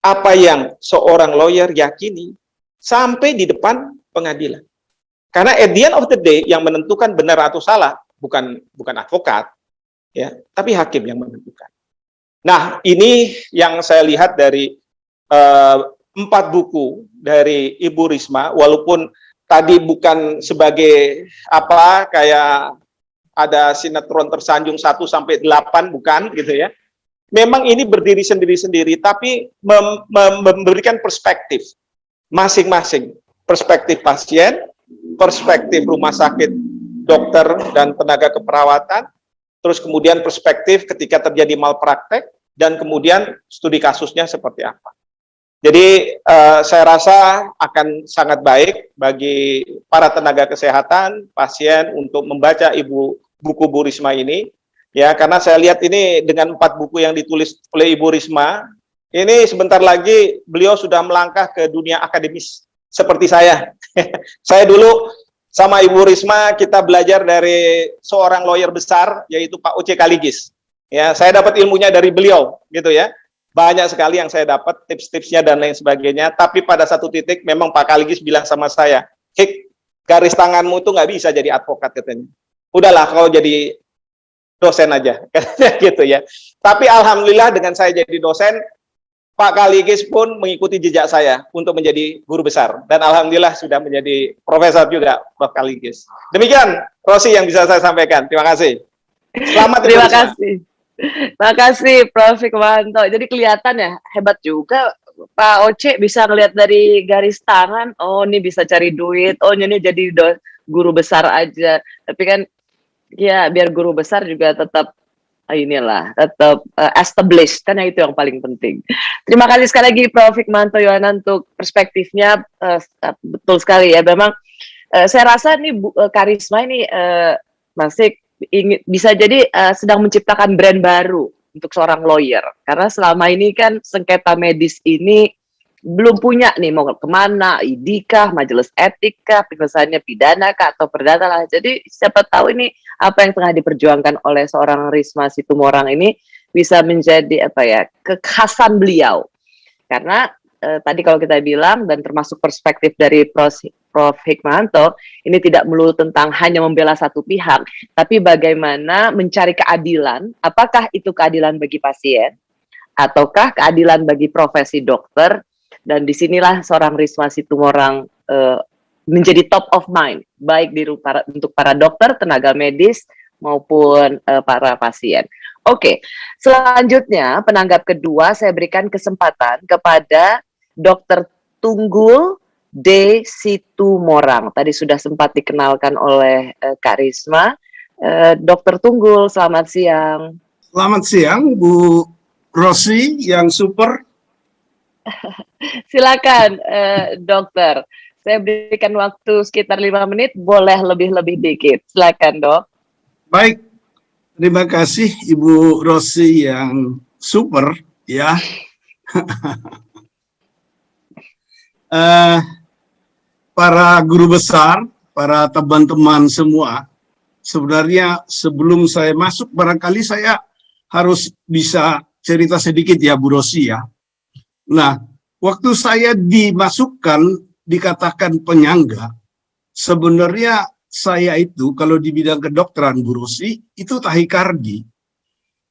apa yang seorang lawyer yakini sampai di depan pengadilan. Karena at the end of the day yang menentukan benar atau salah bukan advokat, ya, tapi hakim yang menentukan. Nah, ini yang saya lihat dari 4 buku dari Ibu Risma, walaupun tadi bukan sebagai apa kayak ada sinetron tersanjung 1 sampai 8, bukan gitu ya. Memang ini berdiri sendiri-sendiri, tapi memberikan perspektif masing-masing. Perspektif pasien, perspektif rumah sakit, dokter, dan tenaga keperawatan, terus kemudian perspektif ketika terjadi malpraktek, dan kemudian studi kasusnya seperti apa. Jadi saya rasa akan sangat baik bagi para tenaga kesehatan, pasien untuk membaca buku Bu Risma ini, ya, karena saya lihat ini dengan 4 buku yang ditulis oleh Ibu Risma, ini sebentar lagi beliau sudah melangkah ke dunia akademis seperti saya. Saya dulu sama Ibu Risma kita belajar dari seorang lawyer besar yaitu Pak Oce Kaligis. Ya, saya dapat ilmunya dari beliau, gitu ya. Banyak sekali yang saya dapat tips-tipsnya dan lain sebagainya. Tapi pada satu titik memang Pak Kaligis bilang sama saya, Hik, garis tanganmu itu nggak bisa jadi advokat katanya. Udahlah, kau jadi dosen aja, gitu ya. Tapi alhamdulillah dengan saya jadi dosen, Pak Kaligis pun mengikuti jejak saya untuk menjadi guru besar. Dan alhamdulillah sudah menjadi profesor juga, Prof. Kaligis. Demikian, Rosi, yang bisa saya sampaikan. Terima kasih. Selamat. Terima kasih. Terima kasih, Prof. Hikmahanto. Jadi kelihatan ya, hebat juga Pak Oce bisa ngelihat dari garis tangan, oh ini bisa cari duit, oh ini jadi guru besar aja. Tapi kan, ya biar guru besar juga tetap established, karena itu yang paling penting. Terima kasih sekali lagi Prof. Hikmahanto Yohanan untuk perspektifnya, betul sekali ya. Memang saya rasa nih Karisma ini masih bisa jadi sedang menciptakan brand baru untuk seorang lawyer, karena selama ini kan sengketa medis ini belum punya nih mau kemana, idikah, majelis etika, penyelesaiannya pidana kah atau perdata lah. Jadi siapa tahu ini apa yang tengah diperjuangkan oleh seorang Risma Situmorang ini bisa menjadi kekhasan beliau. Karena tadi kalau kita bilang dan termasuk perspektif dari Prof. Hikmahanto, ini tidak melulu tentang hanya membela satu pihak, tapi bagaimana mencari keadilan, apakah itu keadilan bagi pasien, ataukah keadilan bagi profesi dokter, dan disinilah seorang Risma Situmorang menjadi top of mind, baik untuk para dokter, tenaga medis, maupun para pasien. Oke, selanjutnya penanggap kedua saya berikan kesempatan kepada Dr. Tunggul D. Situmorang. Tadi sudah sempat dikenalkan oleh Kak Risma. Dr. Tunggul, selamat siang. Selamat siang, Bu Rosi yang super. Silakan, dokter. Saya berikan waktu sekitar 5 menit, boleh lebih-lebih dikit. Silakan, Dok. Baik, terima kasih Ibu Rosi yang super, ya. Para guru besar, para teman-teman semua, sebenarnya sebelum saya masuk, barangkali saya harus bisa cerita sedikit ya, Bu Rosi ya. Nah, waktu saya dimasukkan, dikatakan penyangga, sebenarnya saya itu kalau di bidang kedokteran, Bu Rosi, itu tahikardi.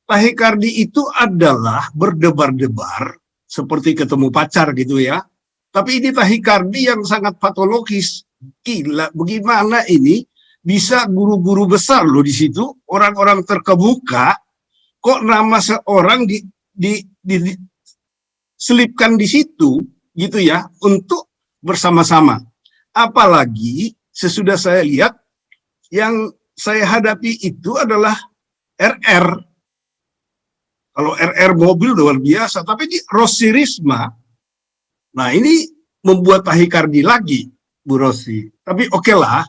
Tahikardi itu adalah berdebar-debar, seperti ketemu pacar gitu ya. Tapi ini tahikardi yang sangat patologis. Gila, bagaimana ini bisa guru-guru besar loh di situ, orang-orang terkemuka, kok nama seorang diselipkan di situ, gitu ya, untuk bersama-sama. Apalagi sesudah saya lihat, yang saya hadapi itu adalah RR. Kalau RR mobil luar biasa, tapi di Rosi Risma, Nah, ini membuat tahikardi lagi, Bu Rosi. Tapi oke lah,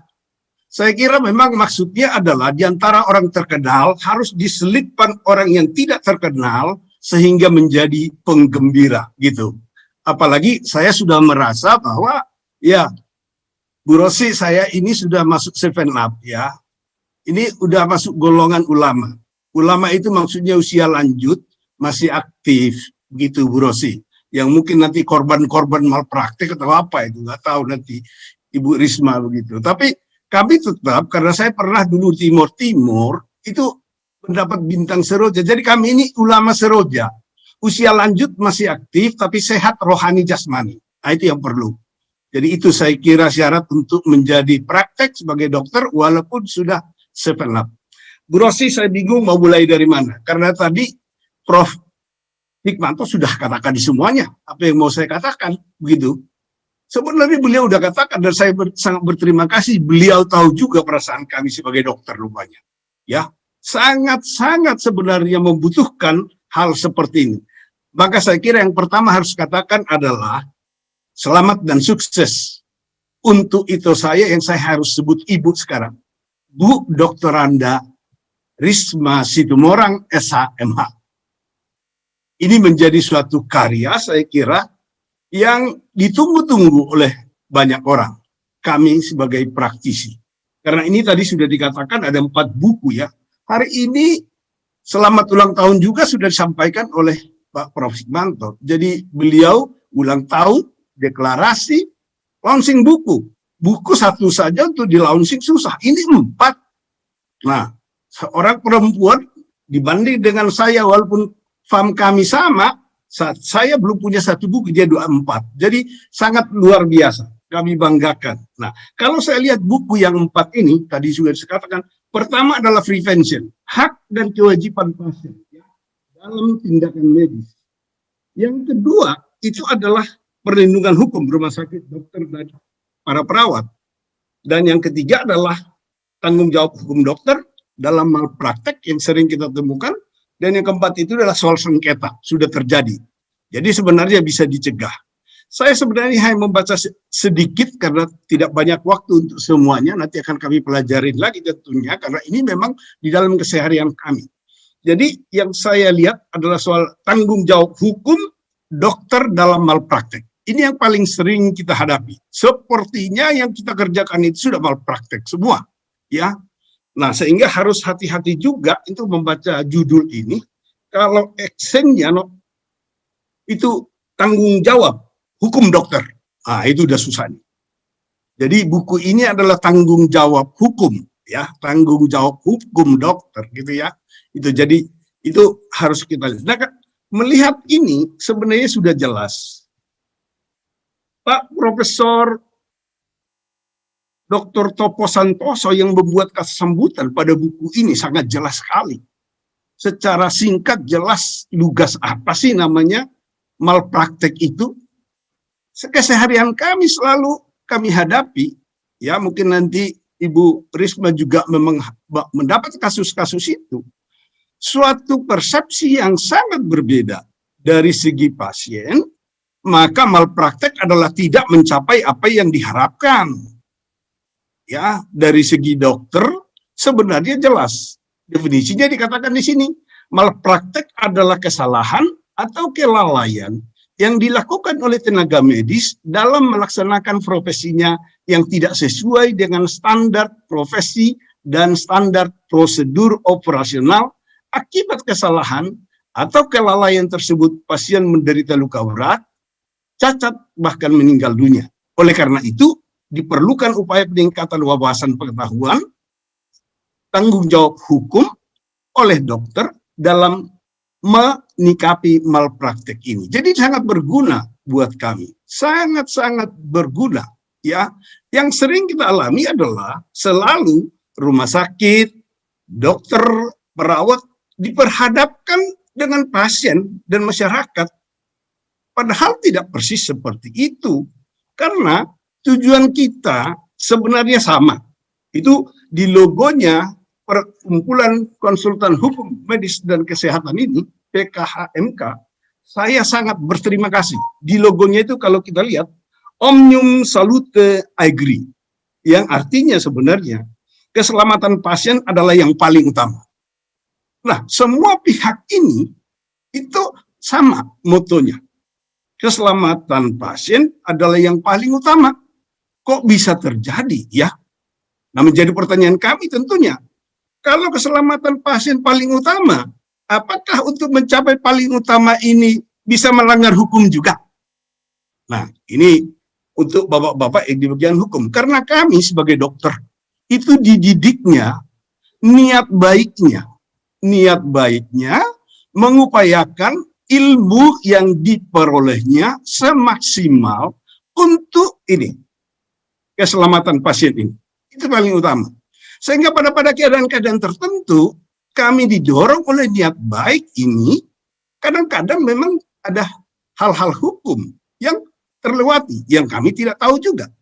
saya kira memang maksudnya adalah di antara orang terkenal harus diselipkan orang yang tidak terkenal sehingga menjadi penggembira gitu. Apalagi saya sudah merasa bahwa ya Bu Rosi, saya ini sudah masuk 7up ya. Ini udah masuk golongan ulama. Ulama itu maksudnya usia lanjut, masih aktif begitu Bu Rosi. Yang mungkin nanti korban-korban malpraktik atau apa itu nggak tahu nanti Ibu Risma begitu. Tapi kami tetap, karena saya pernah dulu Timur itu mendapat bintang seroja. Jadi kami ini ulama seroja. Usia lanjut masih aktif, tapi sehat rohani jasmani. Nah, itu yang perlu. Jadi itu saya kira syarat untuk menjadi praktek sebagai dokter walaupun sudah 7up. Bu Rosi, saya bingung mau mulai dari mana. Karena tadi Prof. Hikmanto sudah katakan di semuanya. Apa yang mau saya katakan, begitu. Sebenarnya beliau udah katakan dan saya sangat berterima kasih. Beliau tahu juga perasaan kami sebagai dokter rupanya. Ya, sangat-sangat sebenarnya membutuhkan hal seperti ini. Maka saya kira yang pertama harus katakan adalah selamat dan sukses. Untuk itu yang saya harus sebut ibu sekarang. Bu Dr. Anda Risma Situmorang SHMH. Ini menjadi suatu karya saya kira yang ditunggu-tunggu oleh banyak orang. Kami sebagai praktisi. Karena ini tadi sudah dikatakan ada 4 buku ya. Hari ini selamat ulang tahun juga sudah disampaikan oleh Pak Prof. Hikmanto. Jadi beliau ulang tahun, deklarasi, launching buku. Buku satu saja untuk di launching susah. Ini 4. Nah, seorang perempuan dibanding dengan saya walaupun fam kami sama, saya belum punya 1 buku, dia 24. Jadi sangat luar biasa. Kami banggakan. Nah, kalau saya lihat buku yang 4 ini, tadi sudah dikatakan, pertama adalah prevention, hak dan kewajiban pasien ya, dalam tindakan medis. Yang kedua, itu adalah perlindungan hukum rumah sakit, dokter, dan para perawat. Dan yang ketiga adalah tanggung jawab hukum dokter dalam malpraktek yang sering kita temukan. Dan yang keempat itu adalah soal sengketa, sudah terjadi. Jadi sebenarnya bisa dicegah. Saya sebenarnya hanya membaca sedikit karena tidak banyak waktu untuk semuanya. Nanti akan kami pelajarin lagi tentunya, karena ini memang di dalam keseharian kami. Jadi yang saya lihat adalah soal tanggung jawab hukum dokter dalam malpraktek. Ini yang paling sering kita hadapi. Sepertinya yang kita kerjakan itu sudah malpraktek semua. Ya. Nah, sehingga harus hati-hati juga untuk membaca judul ini. Kalau actionnya itu tanggung jawab hukum dokter. Nah, itu udah susah nih. Jadi buku ini adalah tanggung jawab hukum, ya, tanggung jawab hukum dokter, gitu ya. Itu jadi itu harus kita lihat. Nah, melihat ini sebenarnya sudah jelas. Pak Profesor Dr. Topo Santoso yang membuat kesambutan pada buku ini sangat jelas sekali. Secara singkat, jelas, lugas apa sih namanya malpraktek itu. Keseharian kami selalu kami hadapi, ya mungkin nanti Ibu Risma juga memang mendapat kasus-kasus itu. Suatu persepsi yang sangat berbeda dari segi pasien, maka malpraktek adalah tidak mencapai apa yang diharapkan. Ya, dari segi dokter sebenarnya jelas definisinya dikatakan di sini, malpraktek adalah kesalahan atau kelalaian yang dilakukan oleh tenaga medis dalam melaksanakan profesinya yang tidak sesuai dengan standar profesi dan standar prosedur operasional. Akibat kesalahan atau kelalaian tersebut pasien menderita luka berat, cacat, bahkan meninggal dunia. Oleh karena itu diperlukan upaya peningkatan wawasan pengetahuan, tanggung jawab hukum oleh dokter dalam menyikapi malpraktek ini. Jadi sangat berguna buat kami, sangat-sangat berguna. Ya, yang sering kita alami adalah selalu rumah sakit, dokter, perawat diperhadapkan dengan pasien dan masyarakat, padahal tidak persis seperti itu, karena tujuan kita sebenarnya sama. Itu di logonya Perkumpulan Konsultan Hukum Medis dan Kesehatan ini, PKHMK, saya sangat berterima kasih. Di logonya itu kalau kita lihat, Omnium Salute Agri, yang artinya sebenarnya keselamatan pasien adalah yang paling utama. Nah, semua pihak ini itu sama motonya. Keselamatan pasien adalah yang paling utama. Kok bisa terjadi ya? Nah, menjadi pertanyaan kami tentunya, kalau keselamatan pasien paling utama, apakah untuk mencapai paling utama ini bisa melanggar hukum juga? Nah, ini untuk bapak-bapak yang di bagian hukum. Karena kami sebagai dokter, itu dididiknya, niat baiknya mengupayakan ilmu yang diperolehnya semaksimal untuk ini, keselamatan pasien ini. Itu paling utama. Sehingga pada keadaan-keadaan tertentu, kami didorong oleh niat baik ini, kadang-kadang memang ada hal-hal hukum yang terlewati, yang kami tidak tahu juga.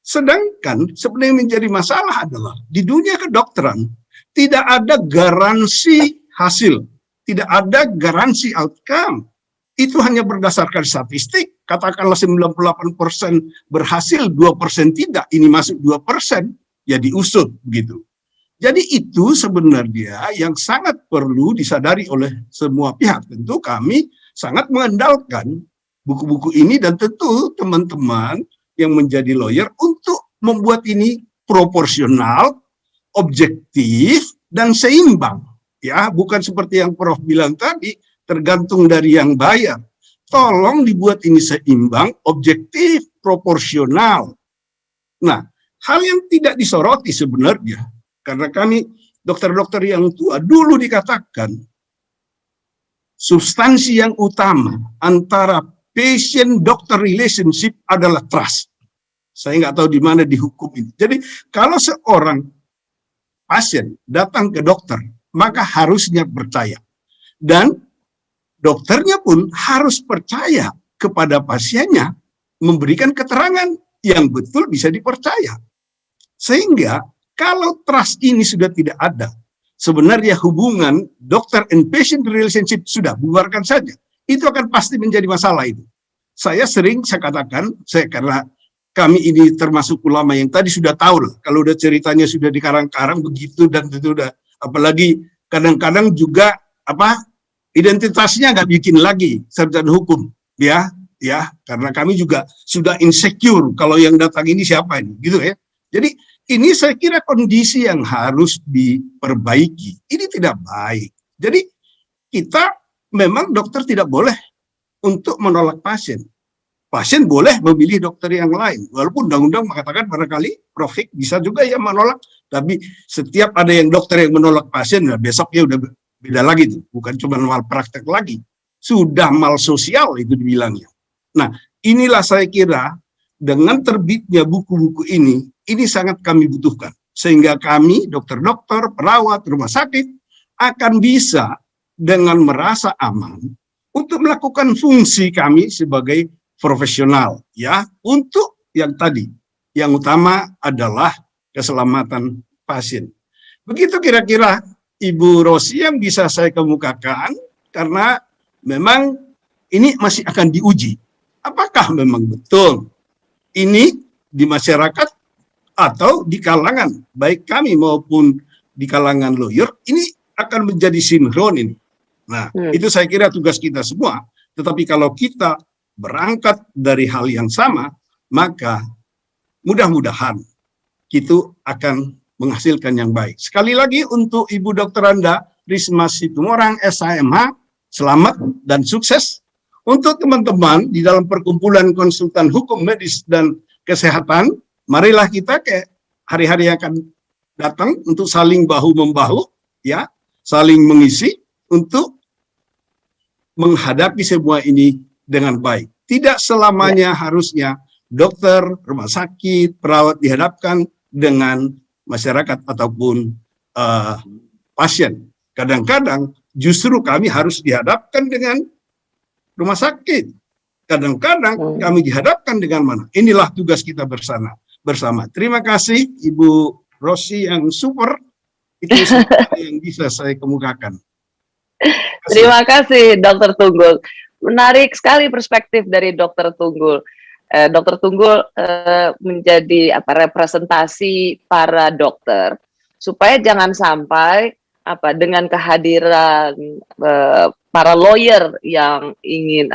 Sedangkan sebenarnya menjadi masalah adalah, di dunia kedokteran, tidak ada garansi hasil, tidak ada garansi outcome. Itu hanya berdasarkan statistik, katakanlah 98% berhasil, 2% tidak, ini masuk 2%, ya diusut begitu. Jadi itu sebenarnya yang sangat perlu disadari oleh semua pihak. Tentu kami sangat mengandalkan buku-buku ini dan tentu teman-teman yang menjadi lawyer untuk membuat ini proporsional, objektif, dan seimbang. Ya, bukan seperti yang Prof bilang tadi, tergantung dari yang bayar. Tolong dibuat ini seimbang, objektif, proporsional. Nah, hal yang tidak disoroti sebenarnya, karena kami dokter-dokter yang tua dulu dikatakan, substansi yang utama antara patient-doctor relationship adalah trust. Saya nggak tahu di mana di hukum ini. Jadi kalau seorang pasien datang ke dokter, maka harusnya percaya. Dan dokternya pun harus percaya kepada pasiennya, memberikan keterangan yang betul bisa dipercaya. Sehingga kalau trust ini sudah tidak ada, sebenarnya hubungan dokter and patient relationship sudah, bubarkan saja. Itu akan pasti menjadi masalah itu. Saya katakan, karena kami ini termasuk ulama yang tadi sudah tahu lah, kalau udah ceritanya sudah dikarang-karang begitu dan itu udah, apalagi kadang-kadang juga identitasnya nggak bikin lagi sarjana hukum, ya, karena kami juga sudah insecure kalau yang datang ini siapa ini, gitu ya. Jadi ini saya kira kondisi yang harus diperbaiki. Ini tidak baik. Jadi kita memang dokter tidak boleh untuk menolak pasien. Pasien boleh memilih dokter yang lain. Walaupun undang-undang mengatakan barangkali Prof bisa juga ya menolak. Tapi setiap ada yang dokter yang menolak pasien, nah besoknya udah beda lagi tuh. Bukan cuma malpraktek lagi. Sudah mal sosial itu dibilangnya. Nah, inilah saya kira dengan terbitnya buku-buku ini sangat kami butuhkan. Sehingga kami, dokter-dokter, perawat, rumah sakit, akan bisa dengan merasa aman untuk melakukan fungsi kami sebagai profesional, ya, untuk yang tadi, yang utama adalah keselamatan pasien. Begitu kira-kira Ibu Rosi yang bisa saya kemukakan, karena memang ini masih akan diuji. Apakah memang betul ini di masyarakat atau di kalangan, baik kami maupun di kalangan lawyer, ini akan menjadi sinkron ini. Nah, itu saya kira tugas kita semua. Tetapi kalau kita berangkat dari hal yang sama, maka mudah-mudahan itu akan menghasilkan yang baik. Sekali lagi untuk Ibu Dr. Anda Risma Situmorang, SHMH, selamat dan sukses. Untuk teman-teman di dalam perkumpulan konsultan hukum medis dan kesehatan, marilah kita ke hari-hari yang akan datang untuk saling bahu-membahu, ya, saling mengisi untuk menghadapi semua ini dengan baik. Tidak selamanya harusnya dokter, rumah sakit, perawat dihadapkan dengan masyarakat ataupun pasien. Kadang-kadang justru kami harus dihadapkan dengan rumah sakit. Kadang-kadang kami dihadapkan dengan mana? Inilah tugas kita bersama. Terima kasih Ibu Rosi yang super. Itu yang bisa saya kemukakan. Terima kasih Dr. Tunggul. menarik sekali perspektif dari Dokter Tunggul. Dokter Tunggul menjadi representasi para dokter supaya jangan sampai dengan kehadiran para lawyer yang ingin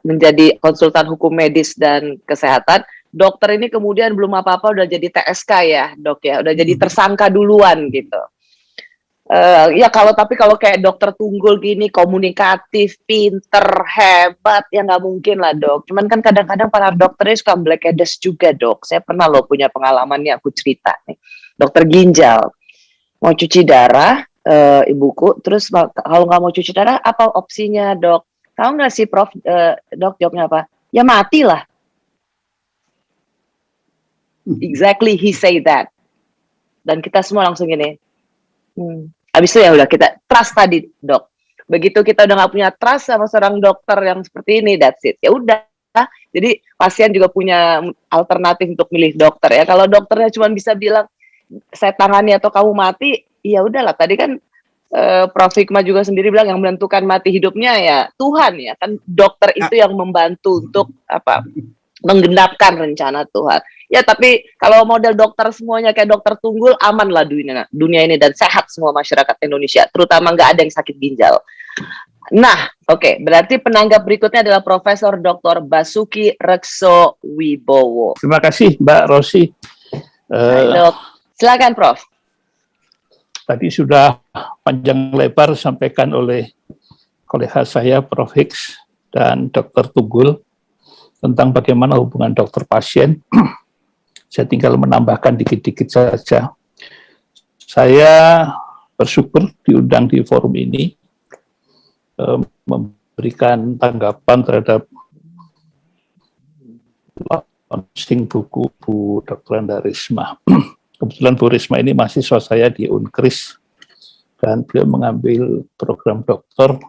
menjadi konsultan hukum medis dan kesehatan, dokter ini kemudian belum apa-apa udah jadi TSK ya, Dok ya, udah jadi tersangka duluan gitu. Ya tapi kalau kayak Dokter Tunggul gini komunikatif, pinter, hebat, ya nggak mungkin lah, Dok. Cuman kan kadang-kadang para dokternya suka blackheads juga, Dok. Saya pernah loh punya pengalaman nih, aku cerita nih. Dokter ginjal mau cuci darah, ibuku, terus kalau nggak mau cuci darah, apa opsinya, Dok? Tahu nggak sih, Prof? Dok, jawabnya apa? Ya matilah. Exactly, he say that. Dan kita semua langsung gini. Habis itu ya udah kita trust tadi, Dok. Begitu kita udah nggak punya trust sama seorang dokter yang seperti ini, that's it. Ya udah. Jadi pasien juga punya alternatif untuk milih dokter ya. Kalau dokternya cuma bisa bilang saya tangani atau kamu mati, ya udahlah. Tadi kan Prof. Hikmah juga sendiri bilang yang menentukan mati hidupnya ya Tuhan ya. Kan dokter itu yang membantu untuk menggenapkan rencana Tuhan. Ya tapi kalau model dokter semuanya kayak Dokter Tunggul, aman lah dunia ini dan sehat semua masyarakat Indonesia, terutama nggak ada yang sakit ginjal. Nah, oke, berarti penanggap berikutnya adalah Profesor Dr. Basuki Rekso Wibowo. Terima kasih Mbak Rosi. Dok, silakan Prof. Tadi sudah panjang lebar disampaikan oleh kolega saya Prof. Hicks dan Dr. Tunggul tentang bagaimana hubungan dokter pasien. Saya tinggal menambahkan dikit-dikit saja. Saya bersyukur diundang di forum ini, memberikan tanggapan terhadap launching buku Bu Dr. Enda Risma. Kebetulan Bu Risma ini mahasiswa saya di Unkris, dan beliau mengambil program dokter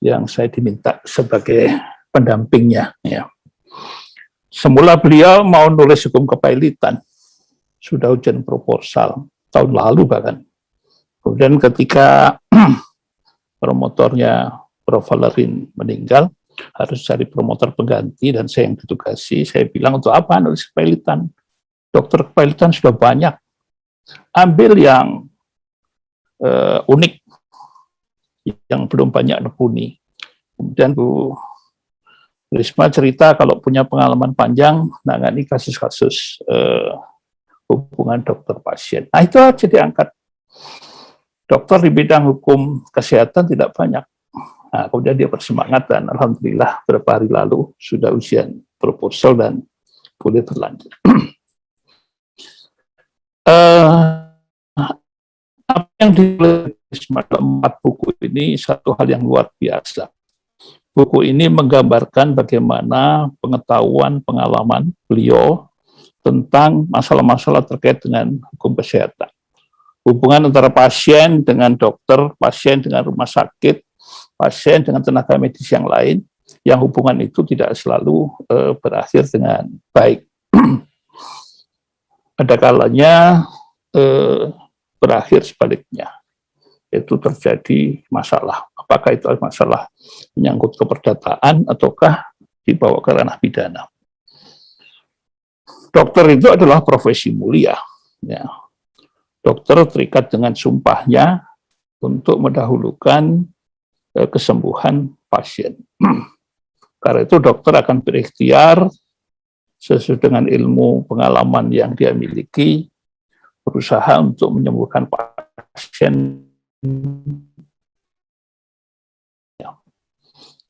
yang saya diminta sebagai pendampingnya. Ya. Semula beliau mau nulis hukum kepailitan, sudah ujian proposal tahun lalu bahkan. Kemudian ketika promotornya Prof. Valerin meninggal, harus cari promotor pengganti dan saya yang ditugasi. Saya bilang, untuk apa nulis kepailitan? Dokter kepailitan sudah banyak. Ambil yang unik, yang belum banyak nepuni. Kemudian Bu Risma cerita kalau punya pengalaman panjang nangani kasus-kasus hubungan dokter pasien. Nah itu aja diangkat. Dokter di bidang hukum kesehatan tidak banyak. Nah, kemudian dia bersemangat dan alhamdulillah beberapa hari lalu sudah ujian proposal dan boleh berlanjut. Apa yang ditulis dalam 4 buku ini satu hal yang luar biasa. Buku ini menggambarkan bagaimana pengetahuan, pengalaman beliau tentang masalah-masalah terkait dengan hukum kesehatan. Hubungan antara pasien dengan dokter, pasien dengan rumah sakit, pasien dengan tenaga medis yang lain, yang hubungan itu tidak selalu berakhir dengan baik. Ada kalanya berakhir sebaliknya, yaitu terjadi masalah. Apakah itu masalah menyangkut keperdataan ataukah dibawa ke ranah pidana. Dokter itu adalah profesi mulia. Ya. Dokter terikat dengan sumpahnya untuk mendahulukan kesembuhan pasien. Karena itu dokter akan berikhtiar sesuai dengan ilmu pengalaman yang dia miliki, berusaha untuk menyembuhkan pasien.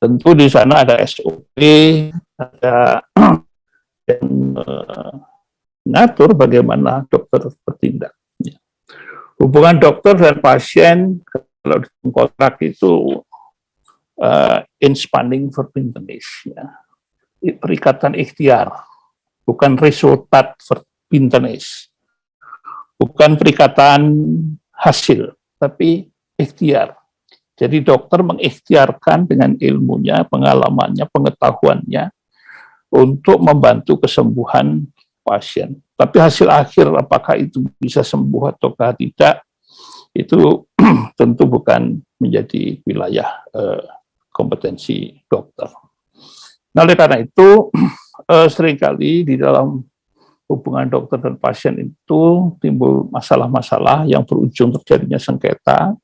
Tentu di sana ada SOP, ada yang mengatur bagaimana dokter bertindak. Hubungan dokter dan pasien kalau di kontrak itu in spanning verbintenis, ya. Perikatan ikhtiar, bukan resultat verbintenis, bukan perikatan hasil, tapi ikhtiar. Jadi dokter mengikhtiarkan dengan ilmunya, pengalamannya, pengetahuannya untuk membantu kesembuhan pasien. Tapi hasil akhir apakah itu bisa sembuh ataukah tidak, itu tentu bukan menjadi wilayah kompetensi dokter. Nah, oleh karena itu seringkali di dalam hubungan dokter dan pasien itu timbul masalah-masalah yang berujung terjadinya sengketa.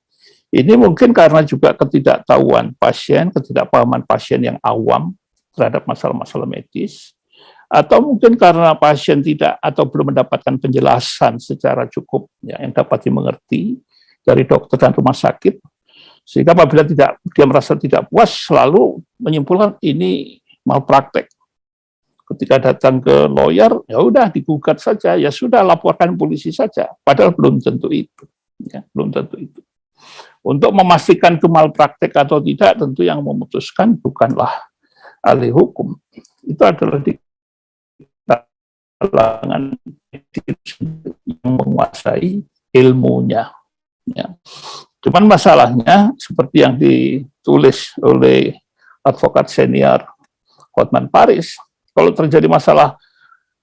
Ini mungkin karena juga ketidaktahuan pasien, ketidakpahaman pasien yang awam terhadap masalah-masalah medis, atau mungkin karena pasien tidak atau belum mendapatkan penjelasan secara cukup ya, yang dapat dimengerti dari dokter dan rumah sakit, sehingga apabila dia merasa tidak puas selalu menyimpulkan ini malpraktek. Ketika datang ke lawyer, ya udah digugat saja, ya sudah laporkan polisi saja. Padahal belum tentu itu, ya, belum tentu itu. Untuk memastikan itu malpraktek atau tidak, tentu yang memutuskan bukanlah ahli hukum. Itu adalah di kalangan yang menguasai ilmunya. Ya. Cuman masalahnya seperti yang ditulis oleh advokat senior Hotman Paris. Kalau terjadi masalah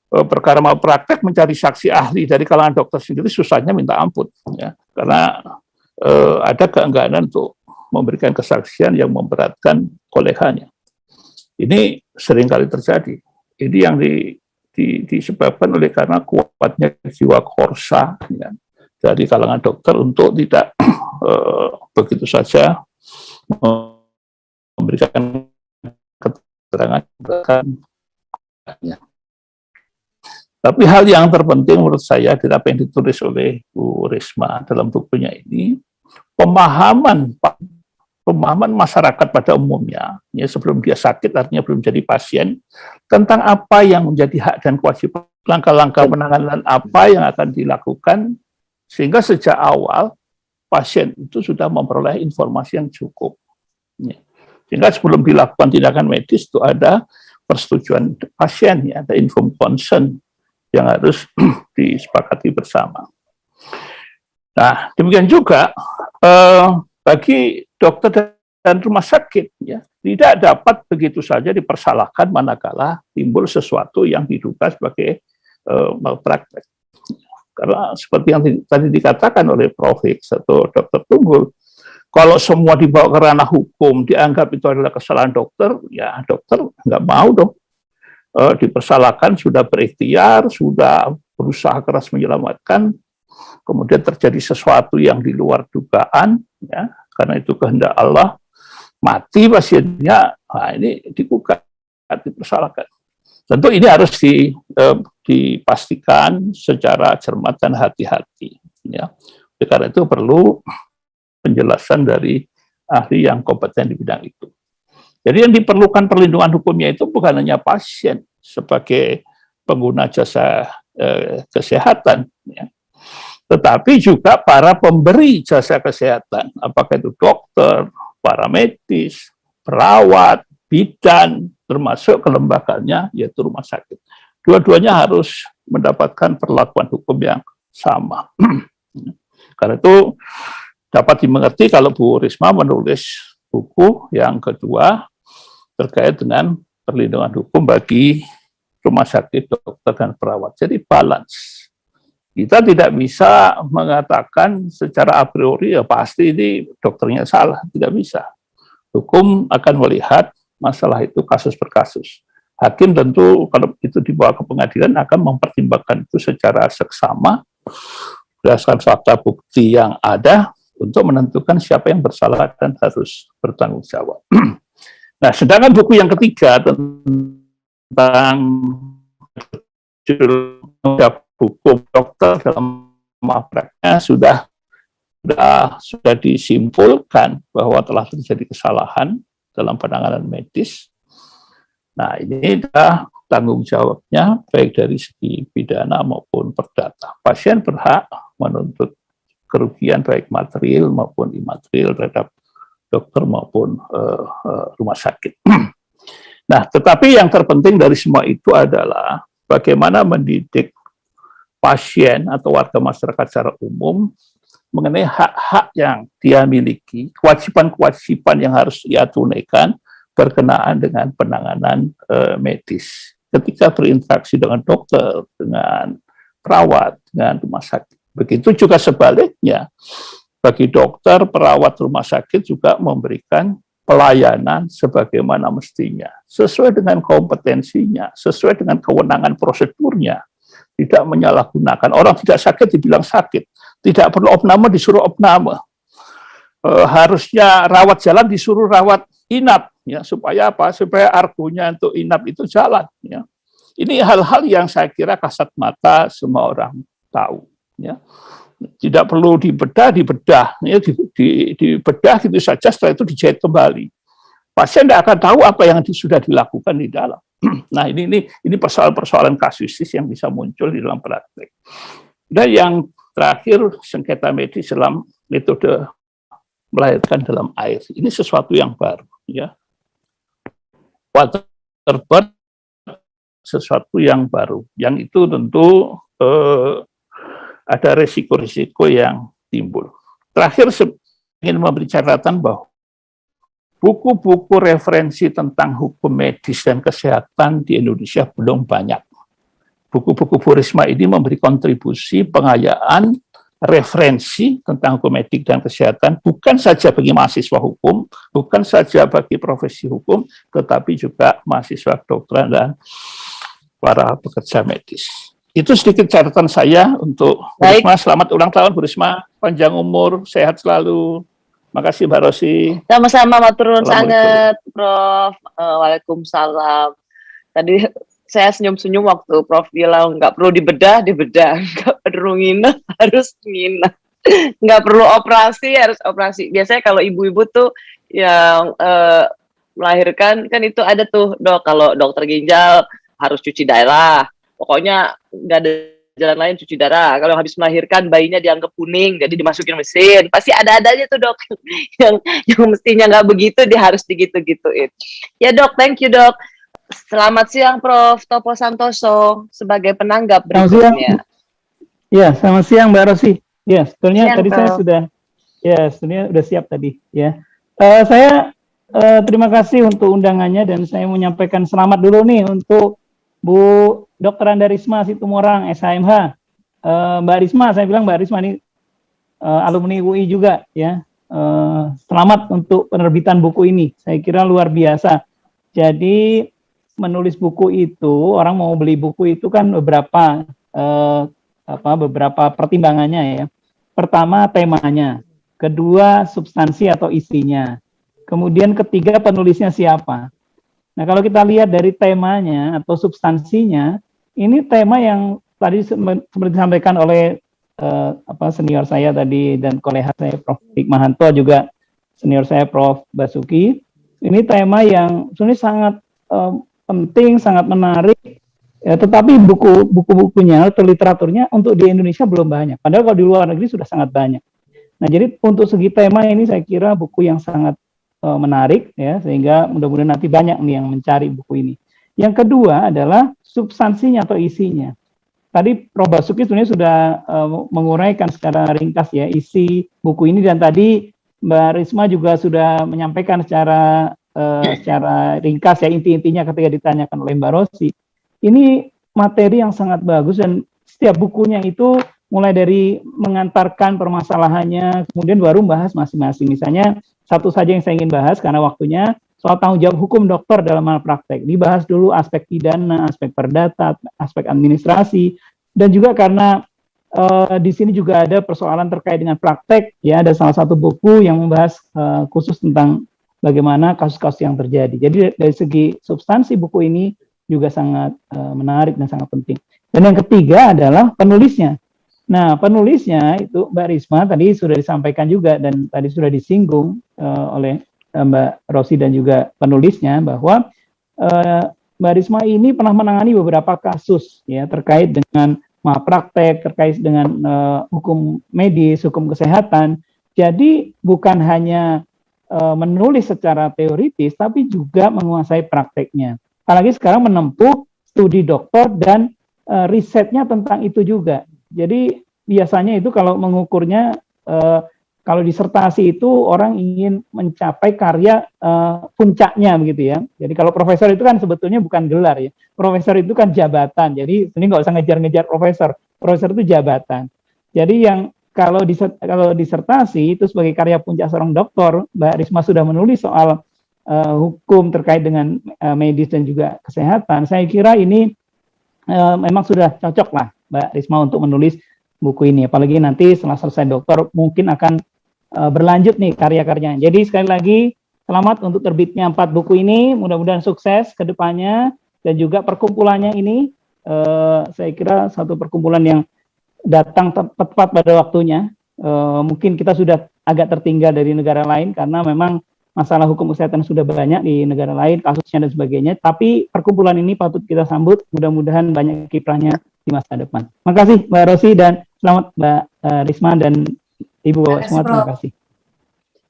perkara malpraktek, mencari saksi ahli dari kalangan dokter sendiri susahnya minta ampun, ya, karena ada keengganan untuk memberikan kesaksian yang memberatkan koleganya. Ini seringkali terjadi. Ini yang disebabkan oleh karena kuatnya jiwa korsa ya, dari kalangan dokter untuk tidak begitu saja memberikan keterangan. Tapi hal yang terpenting menurut saya dari apa yang ditulis oleh Bu Risma dalam bukunya ini, pemahaman masyarakat pada umumnya, ya sebelum dia sakit artinya belum jadi pasien, tentang apa yang menjadi hak dan kewajiban, langkah-langkah penanganan apa yang akan dilakukan, sehingga sejak awal pasien itu sudah memperoleh informasi yang cukup. Ya. Sehingga sebelum dilakukan tindakan medis itu ada persetujuan pasien, ya, ada informed consent yang harus disepakati bersama. Nah, demikian juga bagi dokter dan rumah sakit, ya, tidak dapat begitu saja dipersalahkan manakala timbul sesuatu yang diduga sebagai malpraktek. Karena seperti yang tadi dikatakan oleh Prof. Hicks atau Dr. Tunggul, kalau semua dibawa ke ranah hukum, dianggap itu adalah kesalahan dokter, ya dokter nggak mau dong dipersalahkan, sudah berikhtiar, sudah berusaha keras menyelamatkan, kemudian terjadi sesuatu yang di luar dugaan, ya, karena itu kehendak Allah, mati pasiennya, nah ini digugat, dipersalahkan. Tentu ini harus dipastikan secara cermat dan hati-hati. Ya. Karena itu perlu penjelasan dari ahli yang kompeten di bidang itu. Jadi yang diperlukan perlindungan hukumnya itu bukan hanya pasien sebagai pengguna jasa kesehatan, ya, tetapi juga para pemberi jasa kesehatan, apakah itu dokter, para medis, perawat, bidan, termasuk kelembaganya yaitu rumah sakit. Dua-duanya harus mendapatkan perlakuan hukum yang sama. Karena itu dapat dimengerti kalau Bu Risma menulis buku yang kedua terkait dengan perlindungan hukum bagi rumah sakit, dokter, dan perawat. Jadi balance. Kita tidak bisa mengatakan secara a priori, ya pasti ini dokternya salah. Tidak bisa. Hukum akan melihat masalah itu kasus per kasus. Hakim tentu kalau itu dibawa ke pengadilan akan mempertimbangkan itu secara seksama berdasarkan fakta bukti yang ada untuk menentukan siapa yang bersalah dan harus bertanggung jawab. Nah, sedangkan buku yang ketiga tentang hukum dokter dalam malprakteknya sudah disimpulkan bahwa telah terjadi kesalahan dalam penanganan medis. Nah, ini adalah tanggung jawabnya baik dari segi pidana maupun perdata. Pasien berhak menuntut kerugian baik material maupun imaterial terhadap dokter maupun rumah sakit. Nah, tetapi yang terpenting dari semua itu adalah bagaimana mendidik pasien atau warga masyarakat secara umum mengenai hak-hak yang dia miliki, kewajiban-kewajiban yang harus ia tunaikan berkenaan dengan penanganan medis. Ketika berinteraksi dengan dokter, dengan perawat, dengan rumah sakit. Begitu juga sebaliknya, bagi dokter, perawat rumah sakit juga memberikan pelayanan sebagaimana mestinya, sesuai dengan kompetensinya, sesuai dengan kewenangan prosedurnya, tidak menyalahgunakan. Orang tidak sakit dibilang sakit, tidak perlu opname disuruh opname. Harusnya rawat jalan disuruh rawat inap, ya, supaya apa? Supaya argonya untuk inap itu jalan. Ya. Ini hal-hal yang saya kira kasat mata semua orang tahu. Ya. Tidak perlu dibedah, ya, dibedah gitu saja, setelah itu dijahit kembali. Pasien tidak akan tahu apa yang sudah dilakukan di dalam. Nah, ini persoalan-persoalan kasuistis yang bisa muncul di dalam praktek. Dan yang terakhir, sengketa medis dalam metode melahirkan dalam air. Ini sesuatu yang baru, ya. Waterbirth sesuatu yang baru, yang itu tentu ada risiko-risiko yang timbul. Terakhir, ingin memberi catatan bahwa buku-buku referensi tentang hukum medis dan kesehatan di Indonesia belum banyak. Buku-buku Bu Risma ini memberi kontribusi pengayaan referensi tentang hukum etik dan kesehatan, bukan saja bagi mahasiswa hukum, bukan saja bagi profesi hukum, tetapi juga mahasiswa kedokteran dan para pekerja medis. Itu sedikit catatan saya untuk Bu Risma. Selamat ulang tahun Bu Risma, panjang umur, sehat selalu. Makasih Mbak Rosi. Sama-sama, matur nuwun sangat Prof. Waalaikumsalam. Tadi saya senyum-senyum waktu Prof bilang nggak perlu dibedah, nggak perlu nginep, harus nginep, nggak perlu operasi, harus operasi. Biasanya kalau ibu-ibu tuh yang melahirkan kan itu ada tuh dok, kalau dokter ginjal harus cuci darah, pokoknya nggak ada jalan lain cuci darah. Kalau habis melahirkan bayinya dianggap kuning, jadi dimasukin mesin. Pasti ada-adanya tuh dok yang mestinya nggak begitu, dia harus digitu-gituin. Ya dok, thank you dok. Selamat siang Prof. Topo Santoso sebagai penanggap berikutnya. Ya, selamat siang Mbak Rosi. Ya, sebetulnya siang, tadi Prof. saya sudah siap tadi. Ya, saya terima kasih untuk undangannya dan saya menyampaikan selamat dulu nih untuk Bu Dr. Anda Risma Situmorang, SHMH. Mbak Risma, saya bilang Mbak Risma ini alumni UI juga, ya. Selamat untuk penerbitan buku ini. Saya kira luar biasa. Jadi menulis buku itu, orang mau beli buku itu kan beberapa pertimbangannya ya. Pertama temanya, kedua substansi atau isinya, kemudian ketiga penulisnya siapa. Nah kalau kita lihat dari temanya atau substansinya, ini tema yang tadi seperti disampaikan oleh senior saya tadi dan kolega saya Prof. Hikmahanto, juga senior saya Prof. Basuki. Ini tema yang sebenarnya sangat penting, sangat menarik, ya, tetapi buku-bukunya atau literaturnya untuk di Indonesia belum banyak. Padahal kalau di luar negeri sudah sangat banyak. Nah, jadi untuk segi tema ini saya kira buku yang sangat menarik, ya, sehingga mudah-mudahan nanti banyak nih yang mencari buku ini. Yang kedua adalah substansinya atau isinya. Tadi Prof. Basuki sebenarnya sudah menguraikan secara ringkas ya isi buku ini, dan tadi Mbak Risma juga sudah menyampaikan secara ringkas ya inti-intinya ketika ditanyakan oleh Mbak Rosi. Ini materi yang sangat bagus dan setiap bukunya itu mulai dari mengantarkan permasalahannya, kemudian baru bahas masing-masing. Misalnya satu saja yang saya ingin bahas karena waktunya, soal tanggung jawab hukum dokter dalam malpraktek. Dibahas dulu aspek pidana, aspek perdata, aspek administrasi, dan juga karena di sini juga ada persoalan terkait dengan praktek, ya ada salah satu buku yang membahas khusus tentang bagaimana kasus-kasus yang terjadi. Jadi dari segi substansi buku ini juga sangat menarik dan sangat penting. Dan yang ketiga adalah penulisnya. Nah, penulisnya itu Mbak Risma tadi sudah disampaikan juga dan tadi sudah disinggung oleh Mbak Rosi dan juga penulisnya bahwa Mbak Risma ini pernah menangani beberapa kasus ya terkait dengan malpraktek, terkait dengan hukum medis, hukum kesehatan. Jadi bukan hanya menulis secara teoritis, tapi juga menguasai prakteknya. Apalagi sekarang menempuh studi doktor dan risetnya tentang itu juga. Jadi biasanya itu kalau mengukurnya, kalau disertasi itu orang ingin mencapai karya puncaknya begitu ya. Jadi kalau profesor itu kan sebetulnya bukan gelar ya. Profesor itu kan jabatan. Jadi ini nggak usah ngejar-ngejar profesor. Profesor itu jabatan. Jadi yang kalau disertasi itu sebagai karya puncak seorang doktor, Mbak Risma sudah menulis soal hukum terkait dengan medis dan juga kesehatan. Saya kira ini memang sudah cocok lah Mbak Risma untuk menulis buku ini. Apalagi nanti setelah selesai doktor mungkin akan berlanjut nih karya-karyanya. Jadi sekali lagi selamat untuk terbitnya 4 buku ini. Mudah-mudahan sukses ke depannya dan juga perkumpulannya ini saya kira satu perkumpulan yang datang tepat pada waktunya. Mungkin kita sudah agak tertinggal dari negara lain karena memang masalah hukum kesehatan sudah banyak di negara lain, kasusnya dan sebagainya. Tapi perkumpulan ini patut kita sambut. Mudah-mudahan banyak kiprahnya di masa depan. Terima kasih Mbak Rosi dan selamat Mbak Risma dan Ibu Bapak semua. Terima kasih.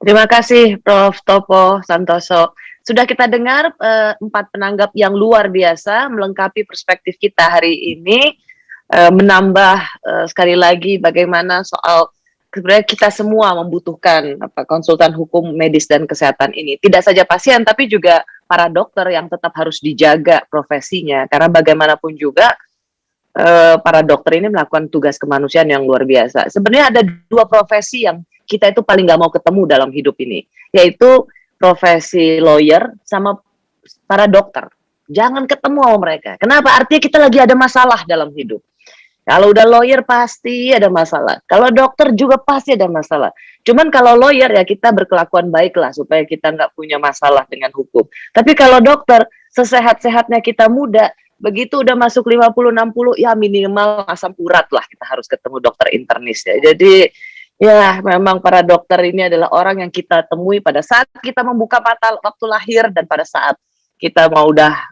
Terima kasih Prof. Topo Santoso. Sudah kita dengar 4 penanggap yang luar biasa melengkapi perspektif kita hari ini, menambah sekali lagi bagaimana soal sebenarnya kita semua membutuhkan konsultan hukum medis dan kesehatan ini. Tidak saja pasien, tapi juga para dokter yang tetap harus dijaga profesinya. Karena bagaimanapun juga para dokter ini melakukan tugas kemanusiaan yang luar biasa. Sebenarnya ada 2 profesi yang kita itu paling nggak mau ketemu dalam hidup ini, yaitu profesi lawyer sama para dokter. Jangan ketemu sama mereka. Kenapa? Artinya kita lagi ada masalah dalam hidup. Kalau udah lawyer pasti ada masalah. Kalau dokter juga pasti ada masalah. Cuman kalau lawyer ya kita berkelakuan baik lah supaya kita nggak punya masalah dengan hukum. Tapi kalau dokter, sesehat-sehatnya kita muda, begitu udah masuk 50-60 ya minimal asam urat lah kita harus ketemu dokter internis ya. Jadi ya memang para dokter ini adalah orang yang kita temui pada saat kita membuka mata waktu lahir dan pada saat kita mau udah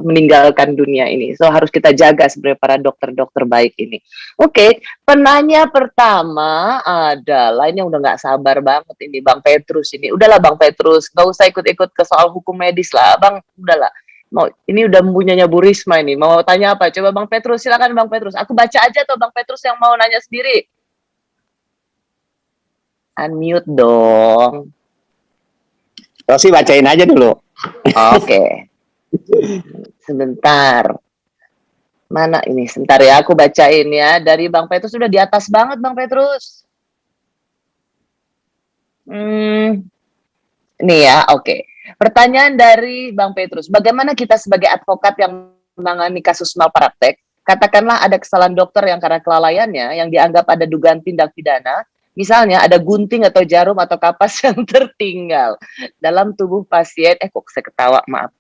meninggalkan dunia ini. So harus kita jaga sebenarnya para dokter-dokter baik ini. Oke, penanya pertama adalah ini yang udah nggak sabar banget ini Bang Petrus ini. Udahlah Bang Petrus, nggak usah ikut-ikut ke soal hukum medis lah, Bang. Udahlah. Mau ini udah punyanya Bu Risma ini. Mau tanya apa? Coba Bang Petrus, silakan Bang Petrus. Aku baca aja tuh Bang Petrus yang mau nanya sendiri. Unmute dong. Rosi bacain aja dulu. Oke. Sebentar. Mana ini? Sebentar ya, aku bacain ya. Dari Bang Petrus sudah di atas banget Bang Petrus. Ini ya, oke. Pertanyaan dari Bang Petrus. Bagaimana kita sebagai advokat yang menangani kasus malpraktek, katakanlah ada kesalahan dokter yang karena kelalaiannya yang dianggap ada dugaan tindak pidana, misalnya ada gunting atau jarum atau kapas yang tertinggal dalam tubuh pasien, kok saya ketawa, maaf.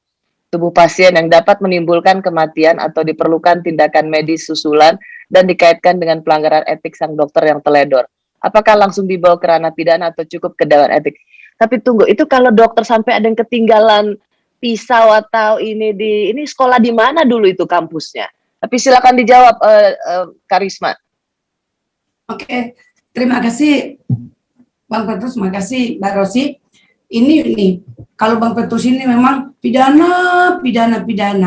Tubuh pasien yang dapat menimbulkan kematian atau diperlukan tindakan medis susulan dan dikaitkan dengan pelanggaran etik sang dokter yang teledor. Apakah langsung dibawa ke ranah pidana atau cukup ke dewan etik? Tapi tunggu, itu kalau dokter sampai ada yang ketinggalan pisau atau ini sekolah di mana dulu itu kampusnya? Tapi silakan dijawab Karisma. Oke, terima kasih Bang Petrus, terima kasih Mbak Rosi. Ini kalau Bang Petrus ini memang pidana,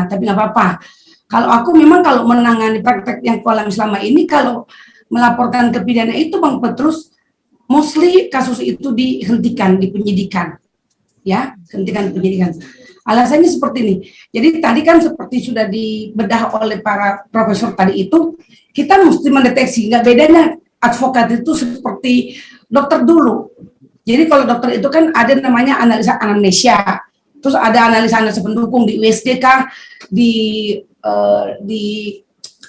tapi nggak apa-apa. Kalau aku memang kalau menangani praktek yang kualami selama ini, kalau melaporkan ke pidana itu Bang Petrus, mostly kasus itu dihentikan di penyidikan, ya, hentikan penyidikan. Alasannya seperti ini. Jadi tadi kan seperti sudah dibedah oleh para profesor tadi itu, kita mesti mendeteksi, nggak bedanya advokat itu seperti dokter dulu. Jadi kalau dokter itu kan ada namanya analisa anamnesia, terus ada analisa pendukung di USD kah, di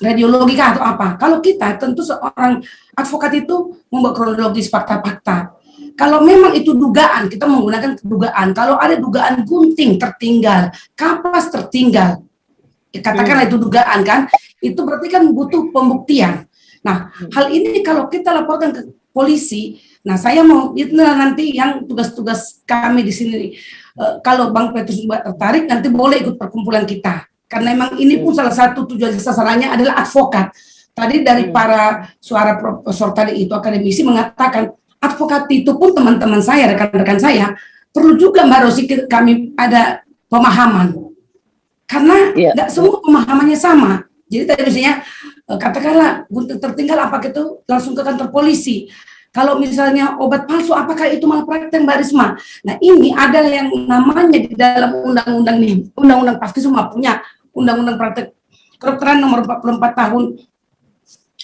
radiologi kah atau apa. Kalau kita tentu seorang advokat itu membuat kronologis fakta-fakta. Kalau memang itu dugaan, kita menggunakan dugaan. Kalau ada dugaan gunting tertinggal, kapas tertinggal, ya katakanlah itu dugaan kan, itu berarti kan butuh pembuktian. Nah, hal ini kalau kita laporkan ke polisi, nah saya mau itu nanti yang tugas-tugas kami di sini. Kalau Bang Petrus juga tertarik, nanti boleh ikut perkumpulan kita. Karena memang ini pun salah satu tujuan sasarannya adalah advokat. Tadi dari para suara profesor tadi itu akademisi mengatakan advokat itu pun teman-teman saya, rekan-rekan saya perlu juga Mbak Rosi kami ada pemahaman. Karena tidak semua pemahamannya sama. Jadi tadi misalnya katakanlah gunting tertinggal apakah itu langsung ke kantor polisi. Kalau misalnya obat palsu, apakah itu malpraktek Mbak Risma? Nah ini ada yang namanya di dalam undang-undang nih, undang-undang pasti semua punya, undang-undang praktek kedokteran nomor 44 tahun,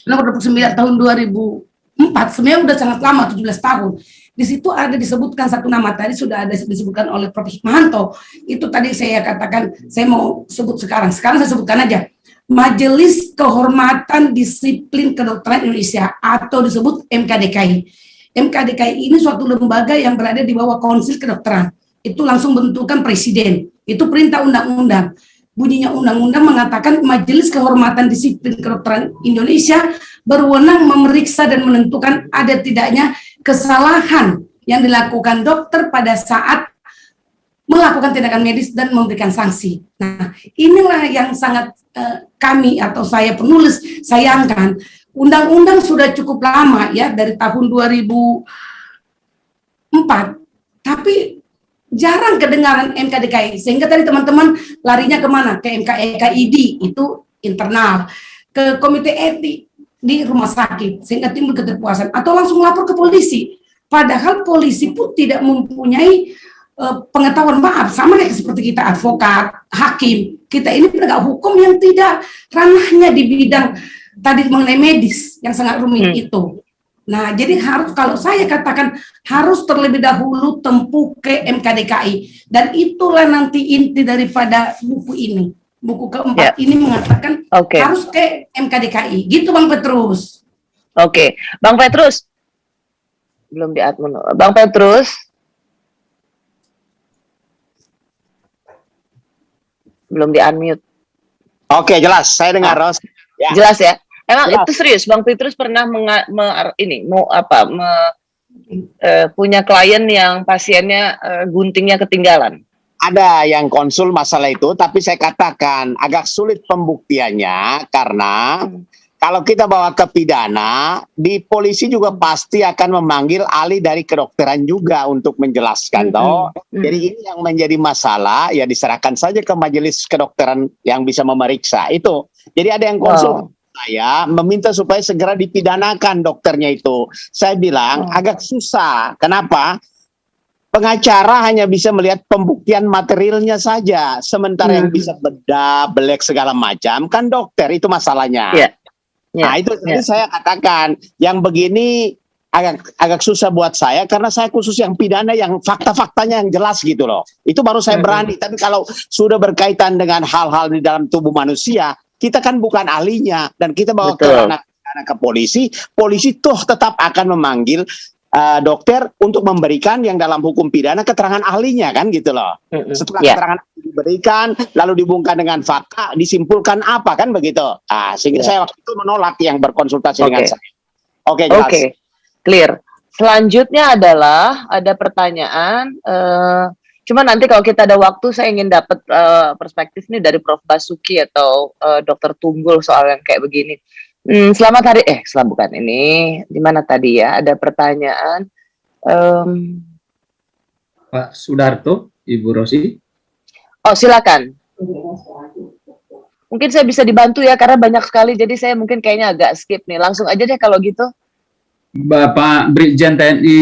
nomor 29 tahun 2000, sebenarnya udah sangat lama, 17 tahun. Di situ ada disebutkan satu nama, tadi sudah ada disebutkan oleh Prof. Hikmahanto. Itu tadi saya katakan, saya mau sebut sekarang saya sebutkan aja. Majelis Kehormatan Disiplin Kedokteran Indonesia atau disebut MKDKI. MKDKI ini suatu lembaga yang berada di bawah Konsil Kedokteran. Itu langsung bentukan presiden. Itu perintah undang-undang. Bunyinya undang-undang mengatakan Majelis Kehormatan Disiplin Kedokteran Indonesia berwenang memeriksa dan menentukan ada tidaknya kesalahan yang dilakukan dokter pada saat melakukan tindakan medis dan memberikan sanksi. Nah, inilah yang sangat kami atau saya penulis sayangkan. Undang-undang sudah cukup lama ya, dari tahun 2004, tapi jarang kedengaran MKDKI, sehingga tadi teman-teman larinya kemana? Ke MKID, itu internal, ke komite etik di rumah sakit, sehingga timbul ketidakpuasan, atau langsung lapor ke polisi, padahal polisi pun tidak mempunyai pengetahuan, maaf, sama kayak seperti kita advokat, hakim, kita ini penegak hukum yang tidak ranahnya di bidang tadi mengenai medis yang sangat rumit itu. Nah, jadi harus, kalau saya katakan harus terlebih dahulu tempuh ke MKDKI, dan itulah nanti inti daripada buku ini. Buku keempat ini mengatakan harus ke MKDKI. Gitu Bang Petrus. Oke, Bang Petrus. Belum di-admin. Bang Petrus. Belum di-unmute. Oke, jelas. Saya dengar, Ros. Ya. Jelas ya. Emang Jelas. itu serius, Bang Petrus pernah punya klien yang pasiennya guntingnya ketinggalan? Ada yang konsul masalah itu, tapi saya katakan agak sulit pembuktiannya karena kalau kita bawa ke pidana, di polisi juga pasti akan memanggil ahli dari kedokteran juga untuk menjelaskan toh. Jadi ini yang menjadi masalah, ya diserahkan saja ke majelis kedokteran yang bisa memeriksa itu. Jadi ada yang konsul saya meminta supaya segera dipidanakan dokternya itu. Saya bilang agak susah. Kenapa? Pengacara hanya bisa melihat pembuktian materialnya saja, sementara yang bisa bedah, belek segala macam kan dokter, itu masalahnya. Nah itu tadi saya katakan yang begini agak susah buat saya karena saya khusus yang pidana yang fakta-faktanya yang jelas gitu loh. Itu baru saya berani. Tapi kalau sudah berkaitan dengan hal-hal di dalam tubuh manusia, kita kan bukan ahlinya dan kita bawa ke ke polisi, polisi toh tetap akan memanggil dokter untuk memberikan yang dalam hukum pidana keterangan ahlinya kan gitu loh. Setelah keterangan diberikan lalu dibungkan dengan fakta, disimpulkan apa kan begitu. Sehingga saya waktu itu menolak yang berkonsultasi dengan saya. Oke, jelas. Clear. Selanjutnya adalah ada pertanyaan. Cuma nanti kalau kita ada waktu, saya ingin dapat perspektif nih dari Prof. Basuki atau Dr. Tunggul soal yang kayak begini. Selamat hari, bukan ini, di mana tadi ya, ada pertanyaan. Pak Sudarto, Ibu Rosi. Oh, silakan. Mungkin saya bisa dibantu ya, karena banyak sekali, jadi saya mungkin kayaknya agak skip nih. Langsung aja deh kalau gitu. Bapak Brigjen TNI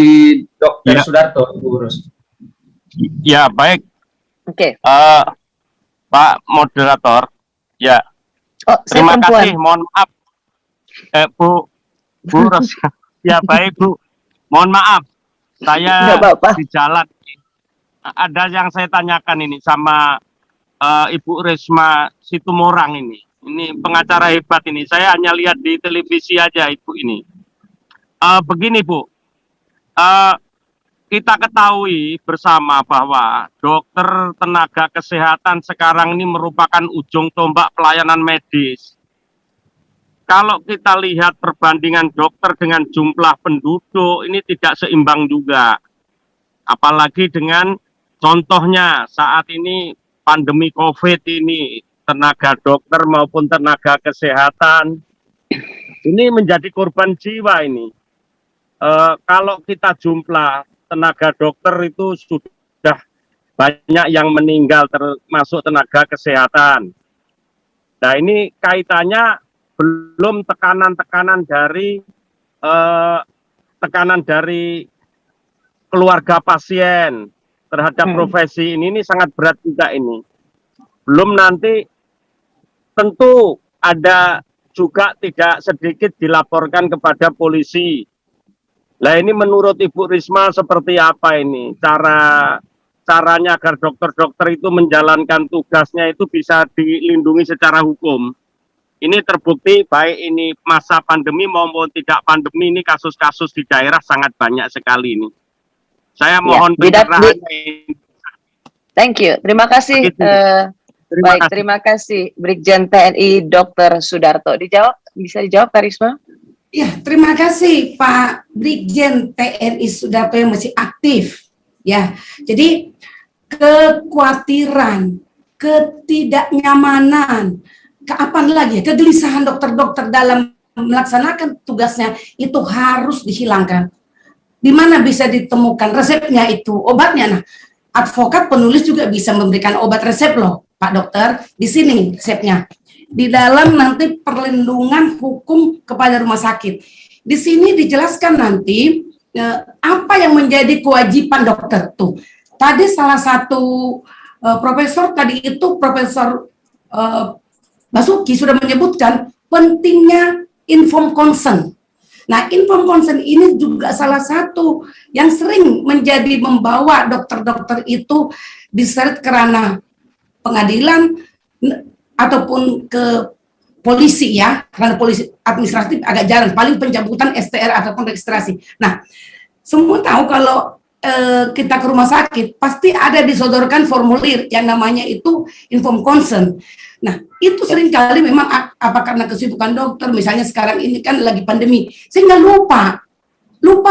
Dr. Sudarto, Ibu Rosi. Ya, baik. Oke. Pak Moderator, ya. Terima kasih, mohon maaf. Bu Ros, ya baik Bu. Mohon maaf, saya di jalan. Ada yang saya tanyakan ini sama Ibu Risma Situmorang ini. Ini pengacara hebat ini. Saya hanya lihat di televisi aja Ibu ini. Begini Bu, kita ketahui bersama bahwa dokter tenaga kesehatan sekarang ini merupakan ujung tombak pelayanan medis. Kalau kita lihat perbandingan dokter dengan jumlah penduduk, ini tidak seimbang juga. Apalagi dengan contohnya saat ini pandemi COVID ini, tenaga dokter maupun tenaga kesehatan, ini menjadi korban jiwa ini. Kalau kita jumlah tenaga dokter itu sudah banyak yang meninggal, termasuk tenaga kesehatan. Nah ini kaitannya belum tekanan dari keluarga pasien terhadap profesi ini sangat berat juga ini. Belum nanti tentu ada juga tidak sedikit dilaporkan kepada polisi Nah ini menurut Ibu Risma seperti apa ini caranya agar dokter-dokter itu menjalankan tugasnya itu bisa dilindungi secara hukum? Ini terbukti baik ini masa pandemi maupun tidak pandemi, ini kasus-kasus di daerah sangat banyak sekali ini. Saya mohon pencerahan. Thank you. Terima kasih. Terima kasih Brigjen TNI Dr. Sudarto. Bisa dijawab Kak Risma? Ya, terima kasih Pak Brigjen TNI Sudarto yang masih aktif. Ya, jadi kekhawatiran, ketidaknyamanan, kegelisahan dokter-dokter dalam melaksanakan tugasnya itu harus dihilangkan. Di mana bisa ditemukan resepnya itu, obatnya. Nah, advokat penulis juga bisa memberikan obat resep loh, Pak Dokter. Di sini resepnya. Di dalam nanti perlindungan hukum kepada rumah sakit. Di sini dijelaskan nanti apa yang menjadi kewajiban dokter tuh. Tadi salah satu profesor tadi itu Profesor Basuki sudah menyebutkan pentingnya informed consent. Nah, informed consent ini juga salah satu yang sering menjadi membawa dokter-dokter itu diseret ke ranah pengadilan ataupun ke polisi ya, karena polisi administratif agak jarang, paling pencabutan STR ataupun registrasi. Nah, semua tahu kalau kita ke rumah sakit pasti ada disodorkan formulir yang namanya itu informed consent. Nah, itu seringkali memang apa karena kesibukan dokter, misalnya sekarang ini kan lagi pandemi, sehingga lupa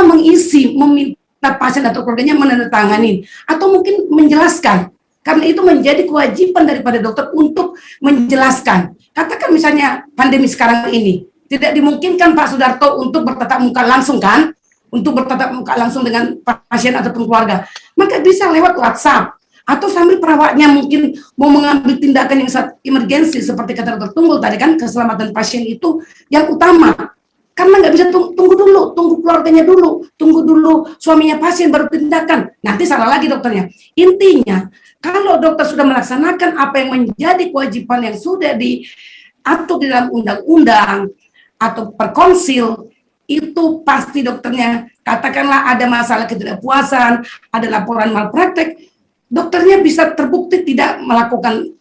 mengisi, meminta pasien atau keluarganya menandatangani atau mungkin menjelaskan. Karena itu menjadi kewajiban daripada dokter untuk menjelaskan. Katakan misalnya pandemi sekarang ini, tidak dimungkinkan Pak Sudarto untuk bertatap muka langsung kan? Untuk bertatap muka langsung dengan pasien ataupun keluarga. Maka bisa lewat WhatsApp. Atau sambil perawatnya mungkin mau mengambil tindakan yang sangat emergensi, seperti kata Dr. Tunggul tadi kan, keselamatan pasien itu yang utama. Karena nggak bisa tunggu dulu, tunggu keluarganya dulu, tunggu dulu suaminya pasien baru tindakan. Nanti salah lagi dokternya. Intinya, kalau dokter sudah melaksanakan apa yang menjadi kewajiban yang sudah diatur di dalam undang-undang atau perkonsil, itu pasti dokternya, katakanlah ada masalah ketidakpuasan, ada laporan malpraktek, dokternya bisa terbukti tidak melakukan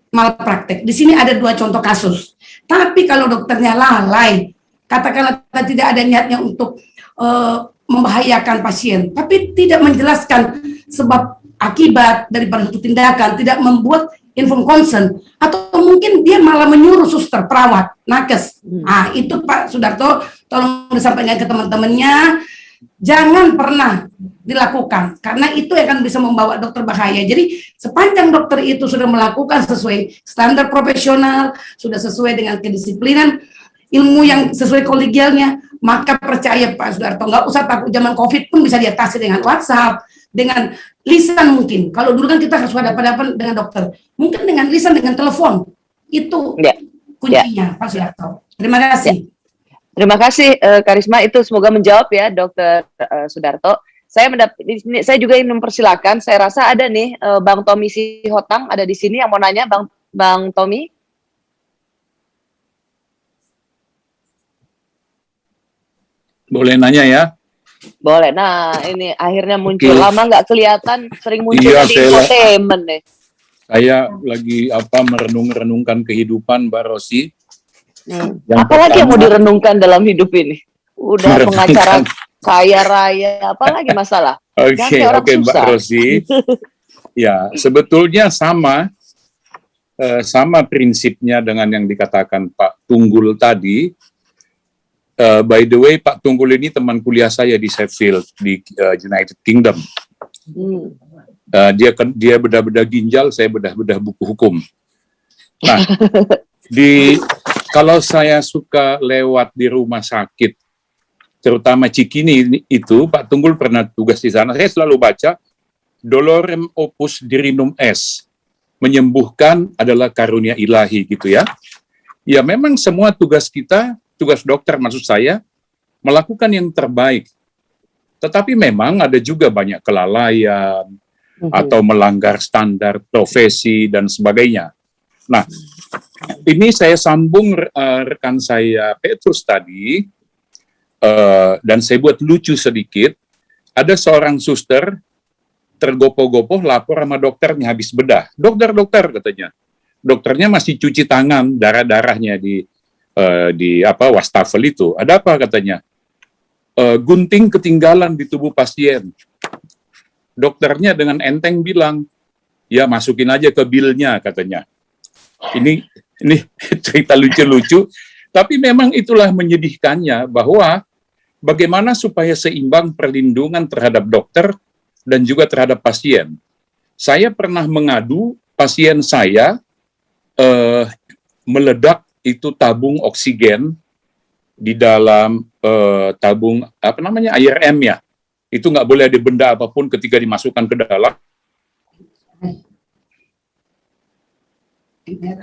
malpraktek. Di sini ada 2 contoh kasus. Tapi kalau dokternya lalai, katakanlah tidak ada niatnya untuk membahayakan pasien, tapi tidak menjelaskan sebab akibat daripada suatu tindakan, tidak membuat informed consent, atau mungkin dia malah menyuruh suster, perawat, nakes. Nah, itu Pak Sudarto, tolong disampaikan ke teman-temannya, jangan pernah dilakukan, karena itu akan bisa membawa dokter bahaya. Jadi, sepanjang dokter itu sudah melakukan sesuai standar profesional, sudah sesuai dengan kedisiplinan, ilmu yang sesuai kolegialnya, maka percaya Pak Sudarto, nggak usah takut, zaman COVID pun bisa diatasi dengan WhatsApp, dengan lisan mungkin. Kalau dulu kan kita harus hadapan-hadapan dengan dokter. Mungkin dengan lisan, dengan telepon. Itu kuncinya, Pak Sudarto. Terima kasih. Terima kasih, Karisma. Itu semoga menjawab ya, Dr. Sudarto. Saya juga ingin mempersilakan, saya rasa ada nih, Bang Tommy Sihotang ada di sini yang mau nanya, Bang Tommy. Boleh nanya ya? Boleh. Nah, ini akhirnya muncul. Lama nggak kelihatan, sering muncul di infotainment nih. Saya lagi merenung-renungkan kehidupan Mbak Rosi. Apalagi yang mau direnungkan dalam hidup ini? Udah pengacara kaya raya, apalagi masalah? Oke, Mbak Rosi. Ya, sebetulnya sama prinsipnya dengan yang dikatakan Pak Tunggul tadi. By the way, Pak Tunggul ini teman kuliah saya di Sheffield, di United Kingdom. Dia bedah-bedah ginjal, saya bedah-bedah buku hukum. Nah, kalau saya suka lewat di rumah sakit, terutama Cikini itu, Pak Tunggul pernah tugas di sana, saya selalu baca, Dolorem opus dirinum est, menyembuhkan adalah karunia ilahi, gitu ya. Ya memang semua tugas kita, tugas dokter maksud saya, melakukan yang terbaik. Tetapi memang ada juga banyak kelalaian, atau melanggar standar profesi, dan sebagainya. Nah, ini saya sambung rekan saya Petrus tadi, dan saya buat lucu sedikit, ada seorang suster tergopoh-gopoh lapor sama dokternya habis bedah. Dokter katanya. Dokternya masih cuci tangan, darah-darahnya di wastafel itu. Ada apa katanya? Gunting ketinggalan di tubuh pasien. Dokternya dengan enteng bilang, ya masukin aja ke bilnya katanya. Ini cerita lucu-lucu, tapi memang itulah menyedihkannya bahwa bagaimana supaya seimbang perlindungan terhadap dokter dan juga terhadap pasien. Saya pernah mengadu pasien saya meledak itu tabung oksigen di dalam tabung IRM ya. Itu nggak boleh ada benda apapun ketika dimasukkan ke dalam.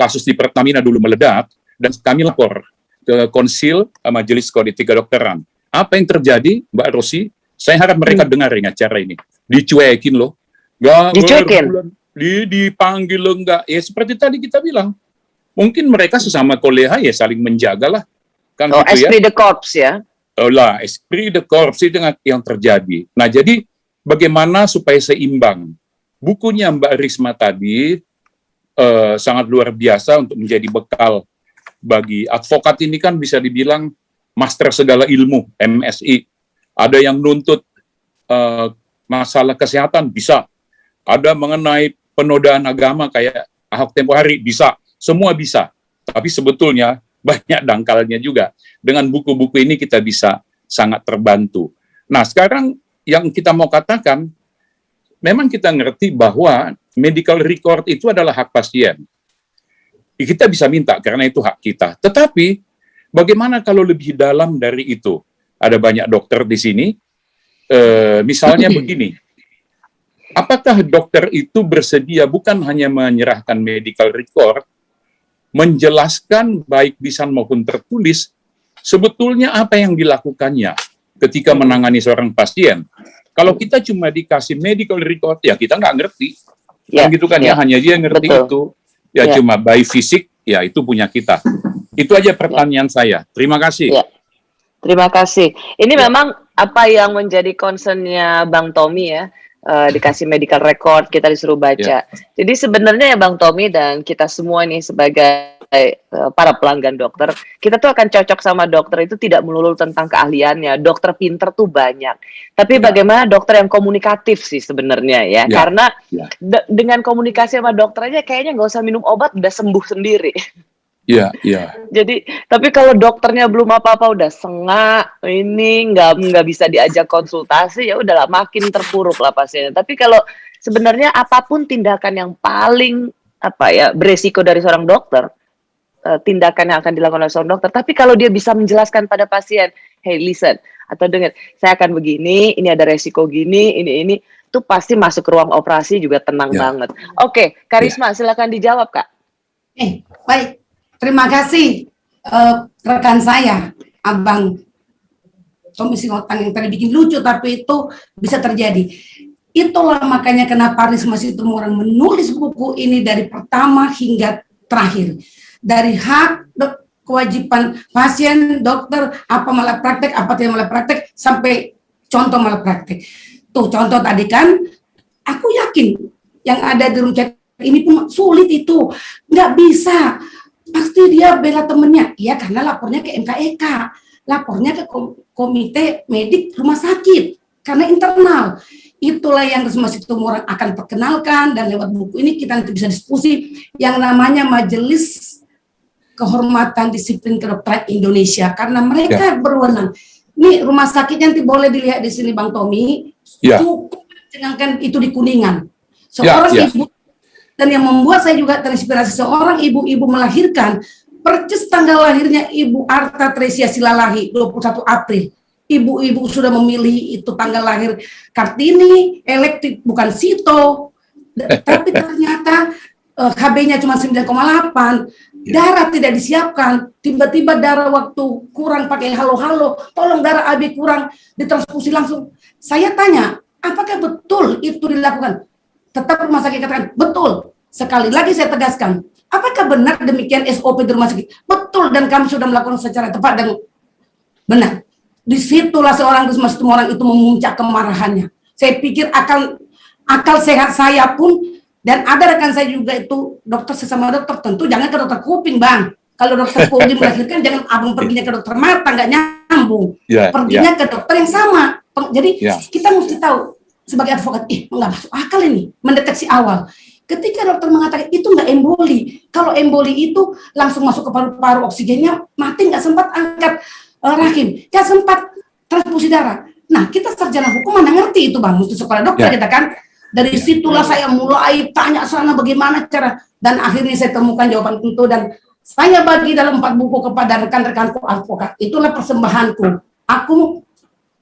Kasus di Pertamina dulu meledak dan kami lapor ke Konsil Majelis Kode Etik Kedokteran. Apa yang terjadi, Mbak Rosi? Saya harap mereka dengar acara ini. Dicuekin loh. Dicuekin? Dipanggil lo enggak. Ya seperti tadi kita bilang. Mungkin mereka sesama koleha ya saling menjaga lah. Kan gitu esprit ya. de corps ya? Esprit de corps itu yang terjadi. Nah jadi bagaimana supaya seimbang? Bukunya Mbak Risma tadi sangat luar biasa untuk menjadi bekal bagi advokat ini kan bisa dibilang master segala ilmu, MSI. Ada yang nuntut masalah kesehatan, bisa. Ada mengenai penodaan agama kayak Ahok tempo hari, bisa. Semua bisa. Tapi sebetulnya banyak dangkalnya juga. Dengan buku-buku ini kita bisa sangat terbantu. Nah, sekarang yang kita mau katakan, memang kita ngerti bahwa medical record itu adalah hak pasien. Kita bisa minta karena itu hak kita. Tetapi, bagaimana kalau lebih dalam dari itu? Ada banyak dokter di sini. Misalnya begini, apakah dokter itu bersedia bukan hanya menyerahkan medical record, menjelaskan baik lisan maupun tertulis, sebetulnya apa yang dilakukannya ketika menangani seorang pasien. Kalau kita cuma dikasih medical record, ya kita nggak ngerti. Ya, kan gitu kan ya, hanya dia ngerti betul. itu. Ya, cuma by fisik, ya itu punya kita. Itu aja pertanyaan saya. Terima kasih. Ya. Terima kasih. Ini memang apa yang menjadi concern-nya Bang Tommy ya, dikasih medical record, kita disuruh baca. Jadi sebenarnya ya Bang Tommy dan kita semua nih sebagai para pelanggan dokter, kita tuh akan cocok sama dokter itu tidak melulu tentang keahliannya. Dokter pinter tuh banyak. Tapi bagaimana dokter yang komunikatif sih sebenarnya ya. Karena dengan komunikasi sama dokter aja kayaknya nggak usah minum obat, udah sembuh sendiri. Iya. Jadi, tapi kalau dokternya belum apa-apa udah sengak, ini nggak bisa diajak konsultasi, ya udahlah makin terpuruk lah pasiennya. Tapi kalau sebenarnya apapun tindakan yang paling beresiko dari seorang dokter, tindakan yang akan dilakukan oleh seorang dokter. Tapi kalau dia bisa menjelaskan pada pasien, hey listen, atau dengar, saya akan begini, ini ada resiko gini, ini, itu pasti masuk ke ruang operasi juga tenang banget. Oke, Karisma, silakan dijawab Kak. Baik. Terima kasih rekan saya, Abang Tommy Singotang yang tadi bikin lucu, tapi itu bisa terjadi. Itulah makanya kenapa Risma Situmorang menulis buku ini dari pertama hingga terakhir. Dari hak, kewajiban pasien, dokter, apa malapraktek, apa tidak malapraktek, sampai contoh malapraktek. Tuh contoh tadi kan, aku yakin yang ada di room chat ini pun sulit itu, nggak bisa. Pasti dia bela temennya, ya karena lapornya ke MKEK, lapornya ke komite medik rumah sakit, karena internal. Itulah yang Risma Situmorang akan perkenalkan, dan lewat buku ini kita nanti bisa diskusi yang namanya Majelis Kehormatan Disiplin Kedokteran Indonesia, karena mereka berwenang. Ini rumah sakitnya nanti boleh dilihat di sini Bang Tommy, cukup jangankan itu di Kuningan. Seorang ibu. Dan yang membuat saya juga terinspirasi, seorang ibu-ibu melahirkan, percis tanggal lahirnya Ibu Arta Tresia Silalahi, 21 April. Ibu-ibu sudah memilih itu tanggal lahir Kartini, elektrik, bukan Sito. Tapi ternyata HB-nya cuma 9,8, darah tidak disiapkan, tiba-tiba darah waktu kurang pakai halo-halo, tolong darah AB kurang, ditransfusi langsung. Saya tanya, apakah betul itu dilakukan? Tetap rumah sakit katakan, betul. Sekali lagi saya tegaskan, apakah benar demikian SOP di rumah sakit? Betul, dan kami sudah melakukan secara tepat dan benar. disitulah seorang orang itu memuncak kemarahannya. Saya pikir akal sehat saya pun, dan ada rekan saya juga itu dokter, sesama dokter, tentu jangan ke dokter kuping, Bang. Kalau dokter kuping melahirkan, jangan abang perginya ke dokter mata, nggak nyambung. Perginya ke dokter yang sama. Jadi kita mesti tahu sebagai advokat, nggak masuk akal ini, mendeteksi awal. Ketika dokter mengatakan itu nggak emboli, kalau emboli itu langsung masuk ke paru-paru, oksigennya mati, nggak sempat angkat rahim, nggak sempat transfusi darah. Nah, kita sarjana hukum mana ngerti itu, Bang, mesti sekolah dokter kita kan. Dari situlah saya mulai tanya sana bagaimana cara, dan akhirnya saya temukan jawaban tentu, dan saya bagi dalam 4 buku kepada rekan-rekanku advokat. Itulah persembahanku. Aku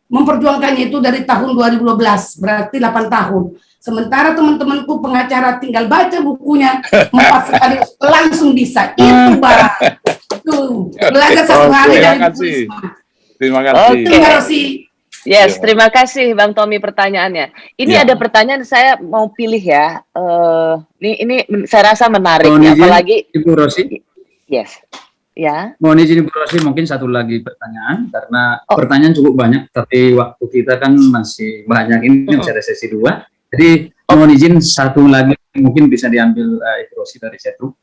memperjuangkannya itu dari tahun 2012, berarti 8 tahun. Sementara teman-temanku pengacara tinggal baca bukunya 4 kali langsung bisa. Itu, Bang. Tuh, belajar 1 hari dari buku Risma. Terima kasih. Terima kasih. Yes, terima kasih Bang Tommy pertanyaannya. Ini ada pertanyaan saya mau pilih ya. Ini saya rasa menarik, ya, apalagi Ibu Rosi. Yes. Ya. Mohon izin Ibu Rosi, mungkin satu lagi pertanyaan, karena pertanyaan cukup banyak, tapi waktu kita kan masih banyak, ini masih ada sesi 2. Jadi mohon izin satu lagi mungkin bisa diambil Ibu Rosi dari chatroom.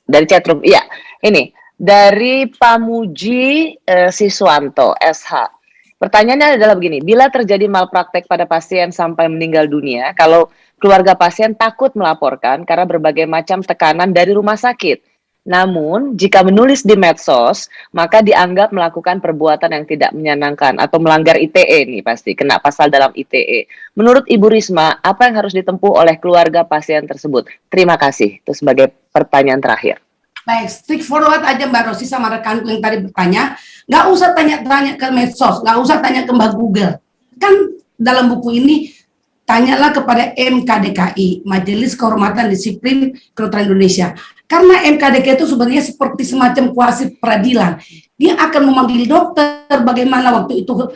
Dari chatroom, iya. Ini dari Pamuji Siswanto SH. Pertanyaannya adalah begini, bila terjadi malpraktek pada pasien sampai meninggal dunia, kalau keluarga pasien takut melaporkan karena berbagai macam tekanan dari rumah sakit. Namun, jika menulis di medsos, maka dianggap melakukan perbuatan yang tidak menyenangkan atau melanggar ITE nih, pasti kena pasal dalam ITE. Menurut Ibu Risma, apa yang harus ditempuh oleh keluarga pasien tersebut? Terima kasih. Itu sebagai pertanyaan terakhir. Baik, straightforward aja Mbak Rosi sama rekanku yang tadi bertanya. Nggak usah tanya-tanya ke medsos, nggak usah tanya ke Mbak Google. Kan dalam buku ini, tanyalah kepada MKDKI, Majelis Kehormatan Disiplin Kedokteran Indonesia. Karena MKDKI itu sebenarnya seperti semacam kuasi peradilan. Dia akan memanggil dokter, bagaimana waktu itu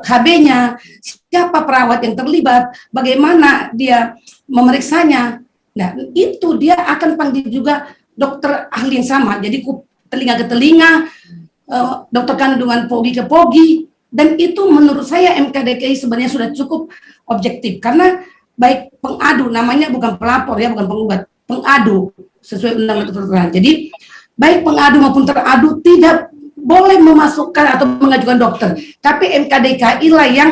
HB-nya, siapa perawat yang terlibat, bagaimana dia memeriksanya. Nah, itu dia akan panggil juga dokter ahli yang sama. Jadi telinga ke telinga, dokter kandungan pogi ke pogi, dan itu menurut saya MKDKI sebenarnya sudah cukup objektif, karena baik pengadu, namanya bukan pelapor ya, bukan penggugat, pengadu sesuai undang-undang kedokteran. Jadi baik pengadu maupun teradu tidak boleh memasukkan atau mengajukan dokter, tapi MKDKI lah yang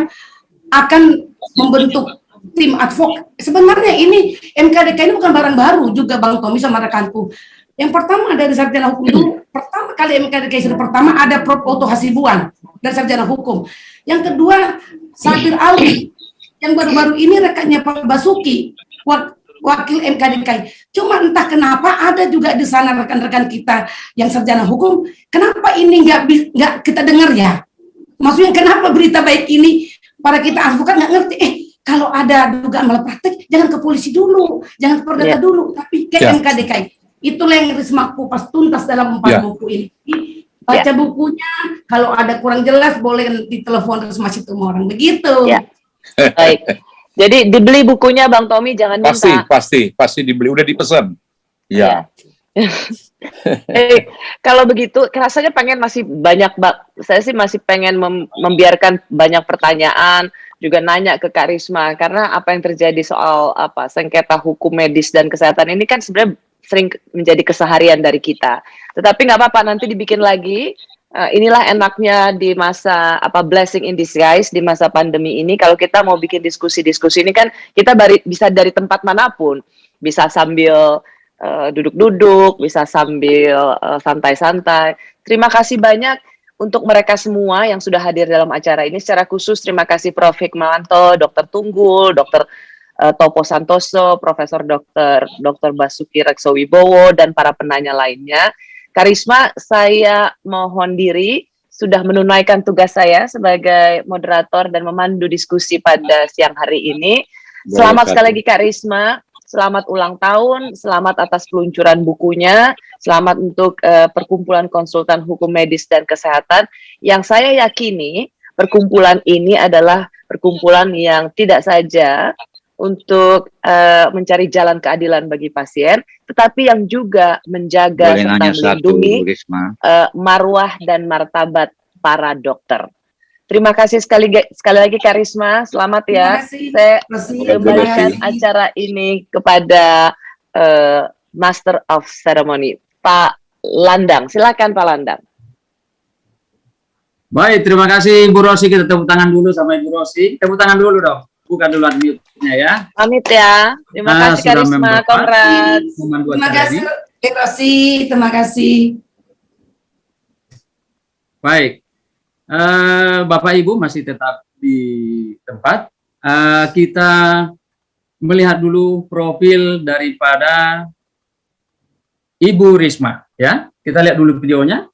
akan membentuk tim advok. Sebenarnya ini MKDKI ini bukan barang baru juga Bang Tommy sama rekanku. Yang pertama dari sarjana hukum dulu, pertama kali MKDKI sudah pertama ada Prof. Otto Hasibuan dari sarjana hukum. Yang kedua Sabir Ali, yang baru-baru ini rekannya Pak Basuki, wakil MKDKI. Cuma entah kenapa ada juga di sana rekan-rekan kita yang sarjana hukum, kenapa ini nggak kita dengar ya? Maksudnya kenapa berita baik ini para kita advokat nggak ngerti? Kalau ada dugaan malpraktek, jangan ke polisi dulu, jangan ke perdata dulu, tapi ke MKDKI. Itulah yang Risma kupas tuntas dalam 4 buku ini. Baca bukunya, kalau ada kurang jelas boleh ditelepon Risma Situmorang. Begitu. Baik. Jadi dibeli bukunya Bang Tommy, jangan minta. Pasti dibeli, udah dipesan. Ya. Kalau begitu, rasanya pengen masih banyak, saya sih masih pengen membiarkan banyak pertanyaan, juga nanya ke Kak Risma, karena apa yang terjadi soal sengketa hukum medis dan kesehatan ini kan sebenarnya sering menjadi keseharian dari kita. Tetapi nggak apa-apa, nanti dibikin lagi. Inilah enaknya di masa blessing in disguise di masa pandemi ini. Kalau kita mau bikin diskusi-diskusi ini kan kita bisa dari tempat manapun, bisa sambil duduk-duduk, bisa sambil santai-santai. Terima kasih banyak untuk mereka semua yang sudah hadir dalam acara ini. Secara khusus terima kasih Prof. Hikmawanto, Dr. Tunggul, Dr. Topo Santoso, Profesor Dr. Basuki Reksowibowo, dan para penanya lainnya. Kak Risma, saya mohon diri sudah menunaikan tugas saya sebagai moderator dan memandu diskusi pada siang hari ini. Selamat sekali lagi Kak Risma, selamat ulang tahun, selamat atas peluncuran bukunya, selamat untuk perkumpulan konsultan hukum medis dan kesehatan, yang saya yakini perkumpulan ini adalah perkumpulan yang tidak saja untuk mencari jalan keadilan bagi pasien, tetapi yang juga menjaga serta melindungi marwah dan martabat para dokter. Terima kasih sekali lagi Kak Risma, selamat ya. Saya kembalikan acara ini kepada Master of Ceremony, Pak Landang. Silakan Pak Landang. Baik, terima kasih Bu Rosi. Kita tepuk tangan dulu sama Ibu Rosi. Tepuk tangan dulu dong. Bukan dulu mute-nya ya. Pamit ya. Terima kasih Kak Risma. Congrats. Terima kasih Bu Rosi. Terima kasih. Baik. Bapak Ibu masih tetap di tempat. Kita melihat dulu profil daripada Ibu Risma ya. Kita lihat dulu videonya.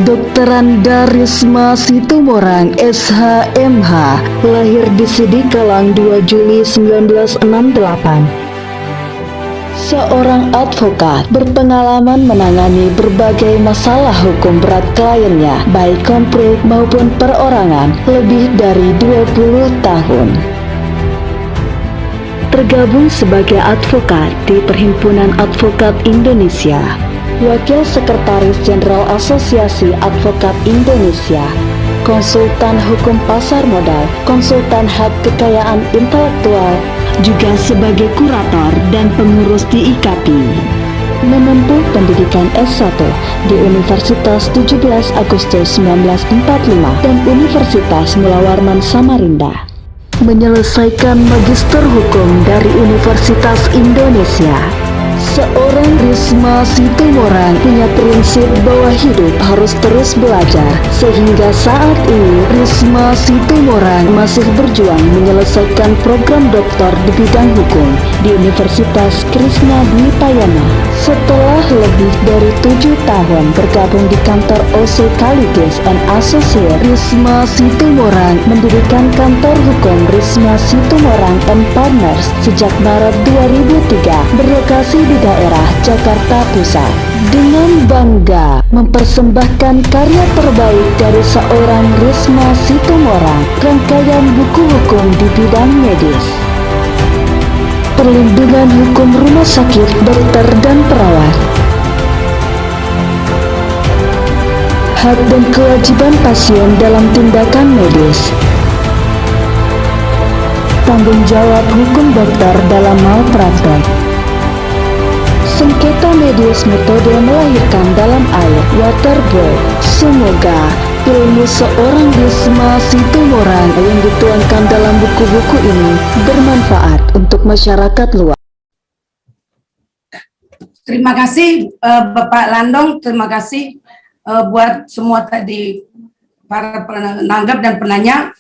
Dr. Anda Risma Situmorang, SHMH, lahir di Sidikalang 2 Juli 1968. Seorang advokat berpengalaman menangani berbagai masalah hukum berat kliennya, baik korporat maupun perorangan, lebih dari 20 tahun. Tergabung sebagai advokat di Perhimpunan Advokat Indonesia, Wakil Sekretaris Jenderal Asosiasi Advokat Indonesia, konsultan hukum pasar modal, konsultan hak kekayaan intelektual, juga sebagai kurator dan pengurus di IKAPI. Menempuh pendidikan S1 di Universitas 17 Agustus 1945 dan Universitas Mula Warman Samarinda. Menyelesaikan Magister Hukum dari Universitas Indonesia. Seorang Risma Situmorang punya prinsip bahwa hidup harus terus belajar, sehingga saat ini Risma Situmorang masih berjuang menyelesaikan program doktor di bidang hukum di Universitas Krishna Dwipayana. Setelah lebih dari 7 tahun bergabung di kantor OC Kalides and Associates, Risma Situmorang mendirikan kantor hukum Risma Situmorang and Partners sejak Maret 2003, berlokasi di daerah Jakarta Pusat. Dengan bangga mempersembahkan karya terbaik dari seorang Risma Situmorang, rangkaian buku hukum di bidang medis, perlindungan hukum rumah sakit, dokter dan perawat, hak dan kewajiban pasien dalam tindakan medis, tanggung jawab hukum dokter dalam malpraktek, sengketa medis metode melahirkan dalam air, waterboard. Semoga ilmu seorang Risma Situmorang yang dituangkan dalam buku-buku ini bermanfaat untuk masyarakat luas. Terima kasih Bapak Landong, terima kasih buat semua tadi para penanggap dan penanya.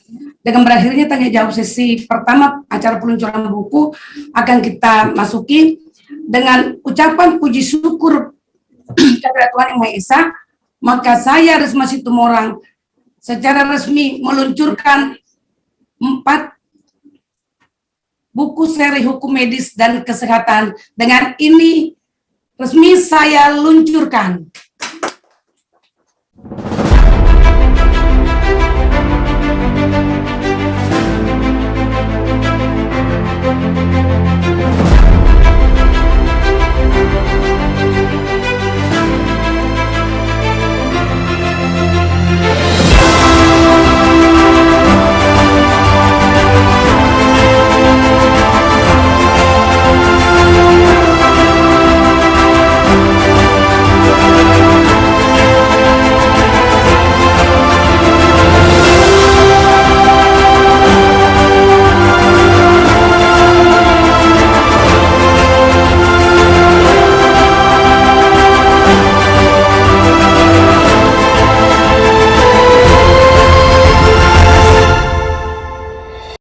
Dengan berakhirnya tanya jawab sesi pertama acara peluncuran buku akan kita masuki dengan ucapan puji syukur kepada Tuhan Yang Maha Esa. Maka saya Risma Situmorang secara resmi meluncurkan 4 buku seri hukum medis dan kesehatan. Dengan ini resmi saya luncurkan.